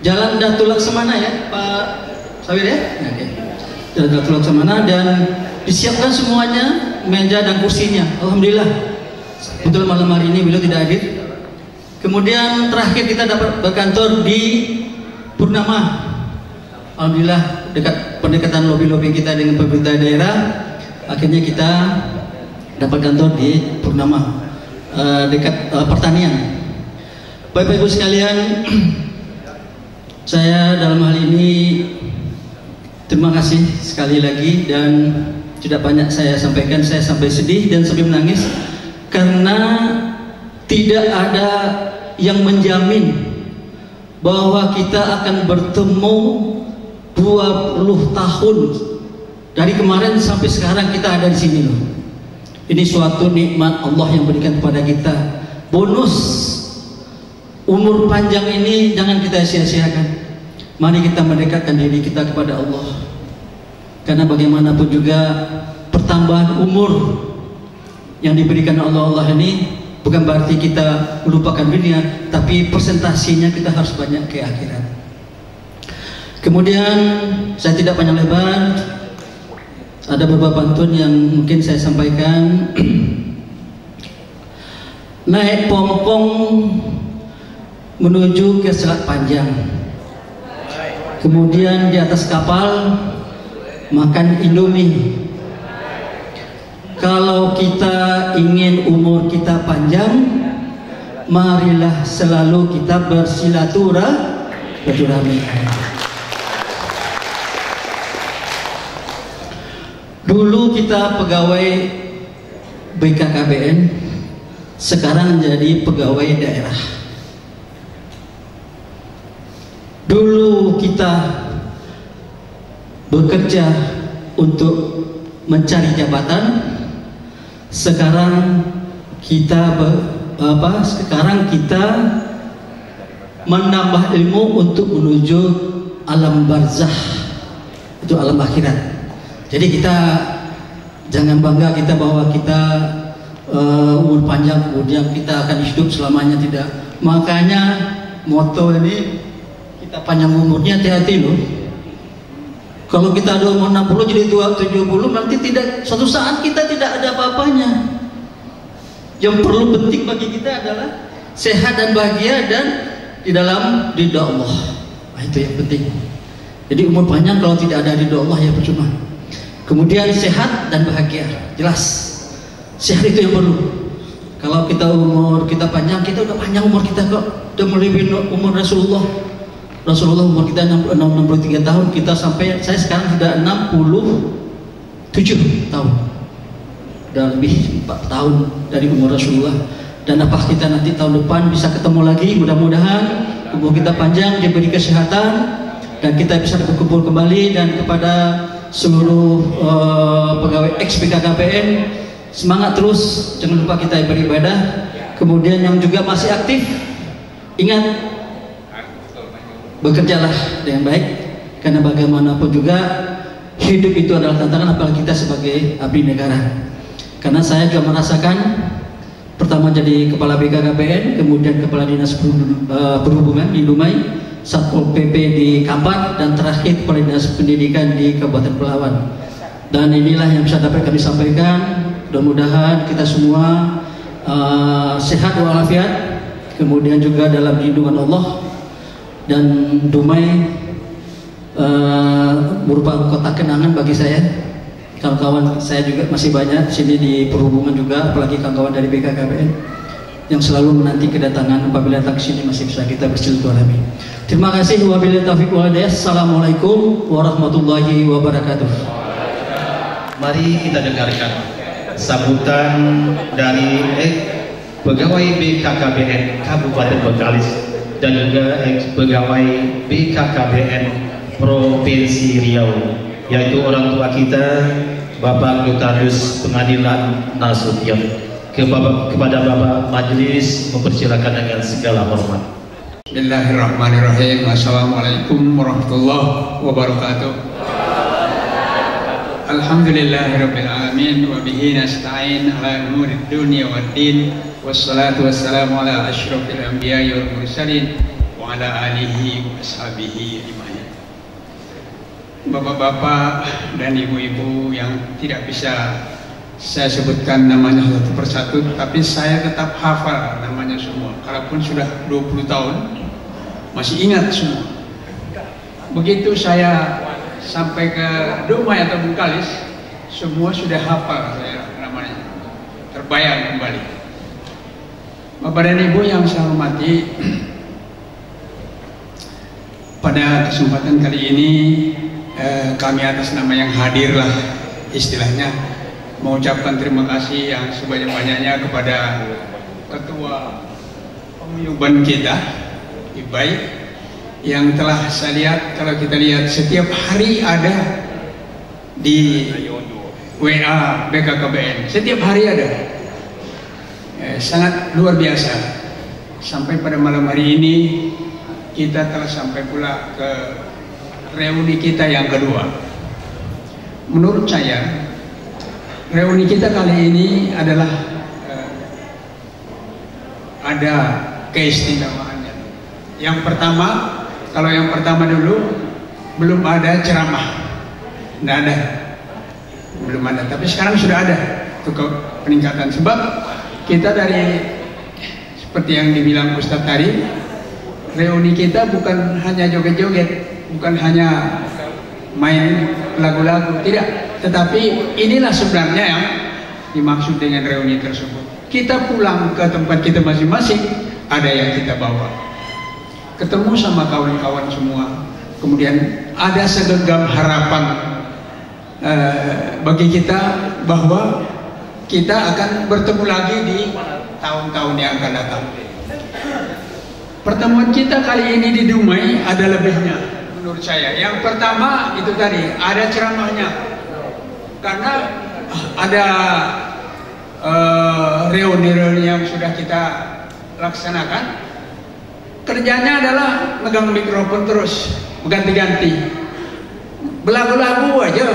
Jalan Datuk Laksamana ya Pak Sawir ya, oke. Jalan Datuk Laksamana, dan disiapkan semuanya, meja dan kursinya. Alhamdulillah, betul malam hari ini beliau tidak hadir. Kemudian terakhir kita dapat berkantor di Purnama. Alhamdulillah, dekat pendekatan lobi-lobi kita dengan pemerintah daerah, akhirnya kita dapat kantor di Purnama, dekat pertanian. Bapak Ibu sekalian, saya dalam hal ini terima kasih sekali lagi, dan tidak banyak saya sampaikan. Saya sampai sedih dan sampai menangis karena tidak ada yang menjamin bahwa kita akan bertemu 20 tahun dari kemarin sampai sekarang kita ada di sini loh. Ini suatu nikmat Allah yang berikan kepada kita. Bonus umur panjang ini jangan kita sia-siakan. Mari kita mendekatkan diri kita kepada Allah. Karena bagaimanapun juga pertambahan umur yang diberikan Allah ini bukan berarti kita melupakan dunia, tapi persentasinya kita harus banyak ke akhirat. Kemudian saya tidak panjang lebar, ada beberapa pantun yang mungkin saya sampaikan. Naik pompong menuju ke Selat Panjang, kemudian di atas kapal makan Indomie. Kalau kita ingin umur kita panjang, marilah selalu kita bersilaturahmi. Dulu kita pegawai BKKBN, sekarang jadi pegawai daerah. Dulu kita bekerja untuk mencari jabatan, sekarang kita menambah ilmu untuk menuju alam barzakh, itu alam akhirat. Jadi kita jangan bangga kita bahwa kita umur panjang kemudian kita akan hidup selamanya, tidak. Makanya moto ini kita panjang umurnya, hati-hati loh. Kalau kita ada umur 60 jadi tua 70, nanti tidak, suatu saat kita tidak ada apa-apanya. Yang perlu penting bagi kita adalah sehat dan bahagia dan di dalam ridha Allah. itu yang penting. Jadi umur panjang kalau tidak ada ridho Allah ya percuma. Kemudian sehat dan bahagia, jelas. Sehat itu yang perlu. Kalau kita umur kita panjang, kita udah panjang umur kita kok, udah melebihi umur Rasulullah. Rasulullah umur kita 63 tahun, kita sampai, saya sekarang sudah 67 tahun. Udah lebih 4 tahun dari umur Rasulullah. Dan apa kita nanti tahun depan bisa ketemu lagi, mudah-mudahan umur kita panjang, diberi kesehatan, dan kita bisa berkumpul kembali. Dan kepada seluruh pegawai ex-BKKBN, semangat terus, jangan lupa kita beribadah. Kemudian yang juga masih aktif, ingat, bekerjalah dengan baik, karena bagaimanapun juga hidup itu adalah tantangan, apalagi kita sebagai abdi negara. Karena saya juga merasakan, pertama jadi kepala BKKBN, kemudian kepala dinas perhubungan di Dumai, Satpol PP di Kampar, dan terakhir kepala dinas pendidikan di Kabupaten Pelawan. Dan inilah yang bisa dapat kami sampaikan. Mudah-mudahan kita semua sehat walafiat, kemudian juga dalam lindungan Allah. Dan Dumai merupakan kota kenangan bagi saya. Kawan-kawan saya juga masih banyak di sini di perhubungan juga, apalagi kawan-kawan dari BKKBN yang selalu menanti kedatangan. Apabila datang ke sini masih bisa kita bersilaturahmi. Terima kasih. Wabillahi taufiq wal hidayah. Assalamualaikum warahmatullahi wabarakatuh. Mari kita dengarkan sambutan dari pegawai BKKBN Kabupaten Bengkalis dan juga pegawai BKKBN Provinsi Riau, yaitu orang tua kita Bapak Notaris Pengadilan Nasution. Kepada Bapak Majelis mempersilakan dengan segala hormat. Bismillahirrahmanirrahim. Assalamualaikum warahmatullahi wabarakatuh. Alhamdulillahirabbil alamin wa bihi nasta'in ala umurid dunya waddin. Wassalatu wassalamu ala asyrafil anbiya'i wal mursalin wa ala alihi wa ashabihi ajmain. Bapak-bapak dan ibu-ibu yang tidak bisa saya sebutkan namanya satu persatu, tapi saya tetap hafal namanya semua. Kalaupun sudah 20 tahun masih ingat semua. Begitu saya sampai ke Dumai atau Bengkalis, semua sudah hafal saya namanya, terbayang kembali. Bapak dan Ibu yang saya hormati, pada kesempatan kali ini kami atas nama yang hadir lah istilahnya mengucapkan terima kasih yang sebanyak-banyaknya kepada Ketua Pemuyuban kita, IBAI, yang telah saya lihat, kalau kita lihat setiap hari ada di WA BKKBN, setiap hari ada. Sangat luar biasa. Sampai pada malam hari ini kita telah sampai pula ke reuni kita yang kedua. Menurut saya reuni kita kali ini adalah ada keistimewaannya. Yang pertama, kalau yang pertama dulu belum ada ceramah, tidak ada, belum ada. Tapi sekarang sudah ada untuk peningkatan. Sebab kita dari seperti yang dibilang Ustadz tadi, reuni kita bukan hanya joget-joget, bukan hanya main lagu-lagu, tidak. Tetapi inilah sebenarnya yang dimaksud dengan reuni tersebut. Kita pulang ke tempat kita masing-masing, ada yang kita bawa. Ketemu sama kawan-kawan semua. Kemudian ada segenggam harapan bagi kita bahwa kita akan bertemu lagi di tahun-tahun yang akan datang. Pertemuan kita kali ini di Dumai ada lebihnya menurut saya. Yang pertama itu tadi ada ceramahnya, karena ada reuni-reuni yang sudah kita laksanakan. Kerjanya adalah megang mikrofon terus, berganti-ganti, belagu-lagu aja.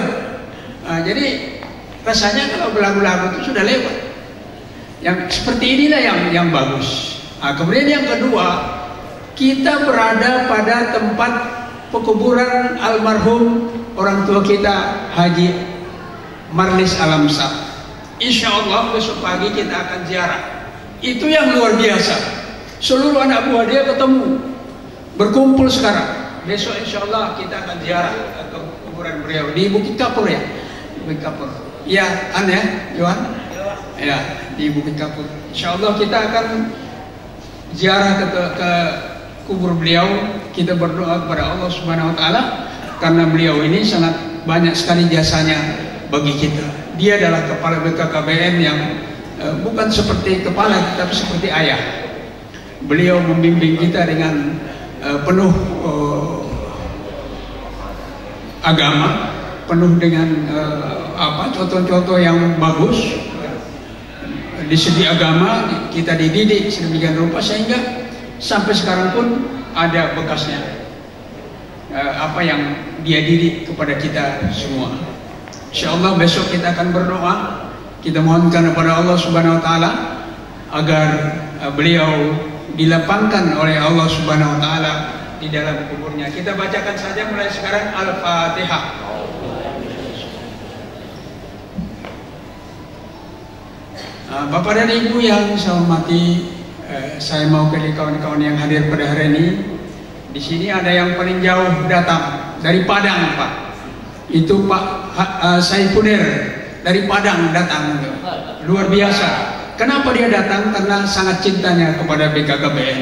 Nah, jadi rasanya kalau belagu-lagu itu sudah lewat. Yang seperti inilah yang bagus. Nah, kemudian yang kedua, kita berada pada tempat pekuburan almarhum orang tua kita Haji Marlis Alamsa. Insya Allah besok pagi kita akan ziarah. Itu yang luar biasa. Seluruh anak buah dia ketemu, berkumpul sekarang. besok insya Allah kita akan ziarah ke kuburan beliau di Bukit Kapur ya. Bukit Kapur. Iya, ya, Johan? Ya, di Bukit Kapur. Insya Allah kita akan ziarah ke kubur beliau. Kita berdoa kepada Allah Subhanahu Wa Taala karena beliau ini sangat banyak sekali jasanya bagi kita. Dia adalah kepala BKKBN yang bukan seperti kepala tapi seperti ayah. Beliau membimbing kita dengan penuh agama, penuh dengan contoh-contoh yang bagus. Di segi agama kita dididik sedemikian rupa sehingga sampai sekarang pun ada bekasnya apa yang dia didik kepada kita semua. Insyaallah besok kita akan berdoa, kita mohonkan kepada Allah Subhanahu Wa Taala agar beliau dilapangkan oleh Allah Subhanahu Wa Taala di dalam kuburnya. Kita bacakan saja mulai sekarang Al-Fatihah. Bapak dan Ibu yang saya hormati, saya mau ke kawan-kawan yang hadir pada hari ini. Di sini ada yang paling jauh datang dari Padang, Pak. Itu Pak Saifudir dari Padang datang, luar biasa. Kenapa dia datang? Karena sangat cintanya kepada BKKBN.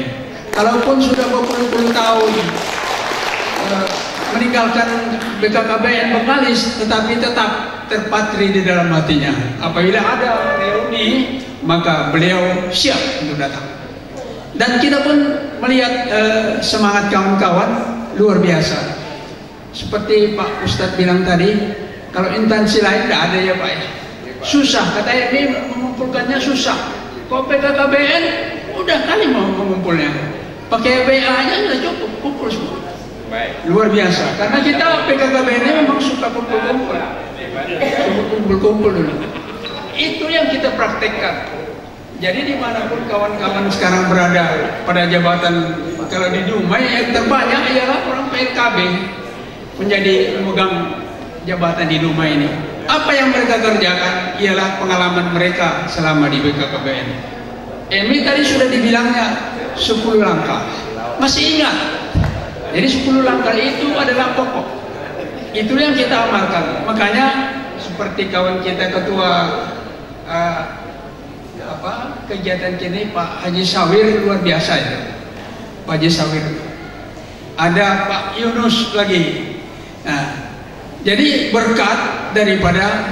Kalaupun sudah berpuluh-puluh tahun meninggalkan BKKBN Bengkalis, tetapi tetap terpatri di dalam hatinya. Apabila ada reuni, maka beliau siap untuk datang. Dan kita pun melihat semangat kawan-kawan luar biasa. Seperti Pak Ustadz bilang tadi, kalau instansi lain tidak ada ya Pak ya. Susah, katanya ini mengumpulkannya susah. Kok BKKBN udah kali mau mengumpulnya. Pakai WA aja sudah cukup, kumpul semua. Luar biasa, karena kita BKKBN ini memang suka kumpul-kumpul. Kumpul-kumpul dulu. Itu yang kita praktekkan. Jadi dimanapun kawan-kawan sekarang berada pada jabatan, kalau di Dumai yang terbanyak ialah orang PKB menjadi pemegang jabatan di Dumai ini. Apa yang mereka kerjakan ialah pengalaman mereka selama di BKKBN. Ini tadi sudah dibilangnya 10 langkah. Masih ingat? Jadi 10 langkah itu adalah pokok. Itu yang kita amalkan. Makanya seperti kawan kita ketua kegiatan kini Pak Haji Sawir luar biasa itu. Pak Haji Sawir. Ada Pak Yunus lagi. Nah, jadi berkat daripada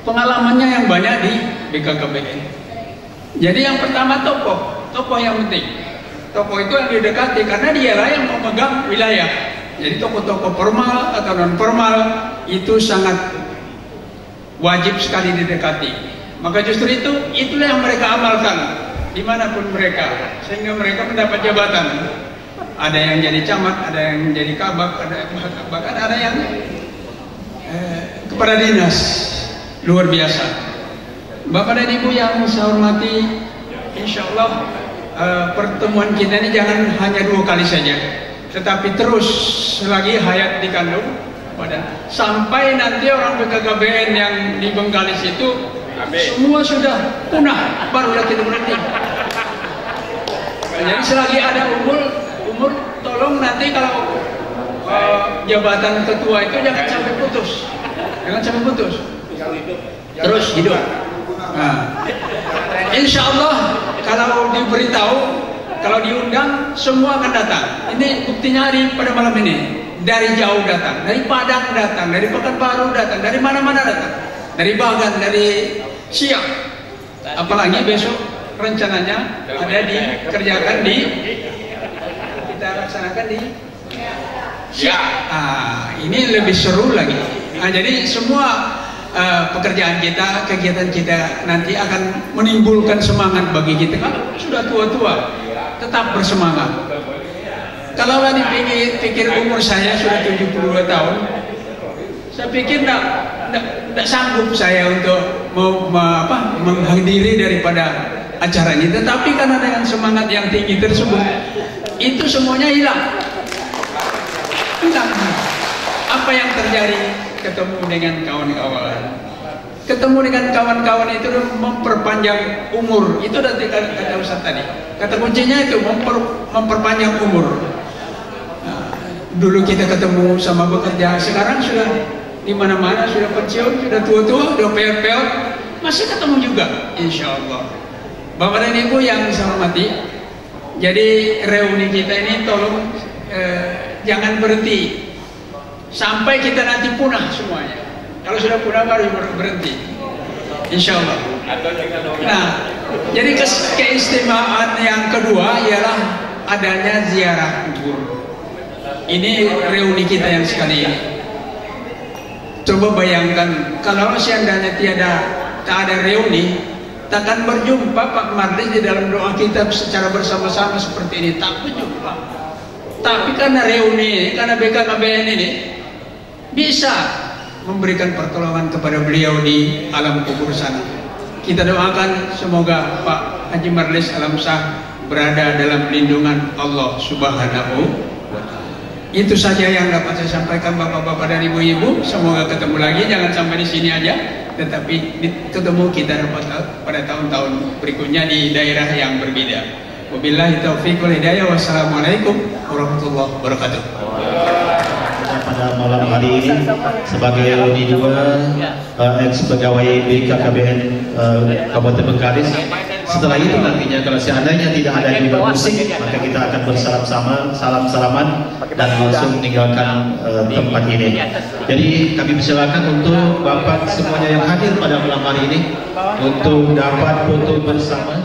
pengalamannya yang banyak di BKKBN. Jadi yang pertama tokoh yang penting. Tokoh itu yang didekati karena dialah yang memegang wilayah. Jadi tokoh-tokoh formal atau non formal itu sangat wajib sekali didekati. Maka justru itulah yang mereka amalkan dimanapun mereka, sehingga mereka mendapat jabatan. Ada yang jadi camat, ada yang jadi kabak, bahkan ada yang kepala dinas. Luar biasa. Bapak dan Ibu yang saya hormati, insya Allah pertemuan kita ini jangan hanya 2 kali saja, tetapi terus selagi hayat dikandung sampai nanti orang BKKBN yang di Bengkalis itu semua sudah punah, barulah kita berhenti. Jadi selagi ada umur tolong nanti kalau jabatan ketua itu jangan sampai putus, terus hidup. Nah, insya Allah kalau diberitahu, kalau diundang semua akan datang. Ini buktinya pada malam ini. Dari jauh datang, dari Padang datang, dari Pekanbaru datang, dari mana-mana datang, dari Bagan, dari Siak. Apalagi besok rencananya ada dikerjakan kita laksanakan di Siak. Ini lebih seru lagi. Jadi semua pekerjaan kita, kegiatan kita nanti akan menimbulkan semangat bagi kita. Kalau sudah tua-tua, tetap bersemangat. Kalau dipikir umur saya sudah 72 tahun, saya pikir tidak sanggup saya untuk menghadiri daripada acara ini. Tetapi karena dengan semangat yang tinggi tersebut, itu semuanya hilang. Apa yang terjadi? Ketemu dengan kawan-kawan. Ketemu dengan kawan-kawan itu memperpanjang umur. Itu dari kata Ustaz tadi. Kata kuncinya itu memperpanjang umur. dulu kita ketemu sama bekerja, sekarang sudah di mana-mana, sudah pensiun, sudah tua-tua, sudah peot-peot, masih ketemu juga, insya Allah. Bapak dan Ibu yang saya hormati, jadi reuni kita ini tolong jangan berhenti sampai kita nanti punah semuanya. Kalau sudah punah baru berhenti, insya Allah. Nah, jadi keistimewaan yang kedua ialah adanya ziarah kubur. Ini reuni kita yang sekali ini. Coba bayangkan kalau seandainya tak ada reuni, takkan berjumpa Pak Marlis di dalam doa kita secara bersama-sama seperti ini, tak berjumpa. Tapi karena reuni, karena BKKBN ini bisa memberikan pertolongan kepada beliau di alam kubur sana. Kita doakan semoga Pak Haji Marlis Alam Shah berada dalam lindungan Allah Subhanahu wa Ta'ala. Itu saja yang dapat saya sampaikan Bapak-bapak dan Ibu-ibu. Semoga ketemu lagi, jangan sampai di sini aja, tetapi ketemu kita dapat pada tahun-tahun berikutnya di daerah yang berbeda. Wabillahi taufiq wal hidayah. Wassalamualaikum warahmatullahi wabarakatuh. Pada malam hari ini sebagai reuni 2 ex pegawai BKKBN Kabupaten Bengkalis. Setelah itu nantinya kalau seandainya tidak ada yang musik, maka kita akan salam-salaman dan langsung meninggalkan tempat ini. Jadi kami persilakan untuk Bapak semuanya yang hadir pada malam hari ini untuk dapat foto bersama.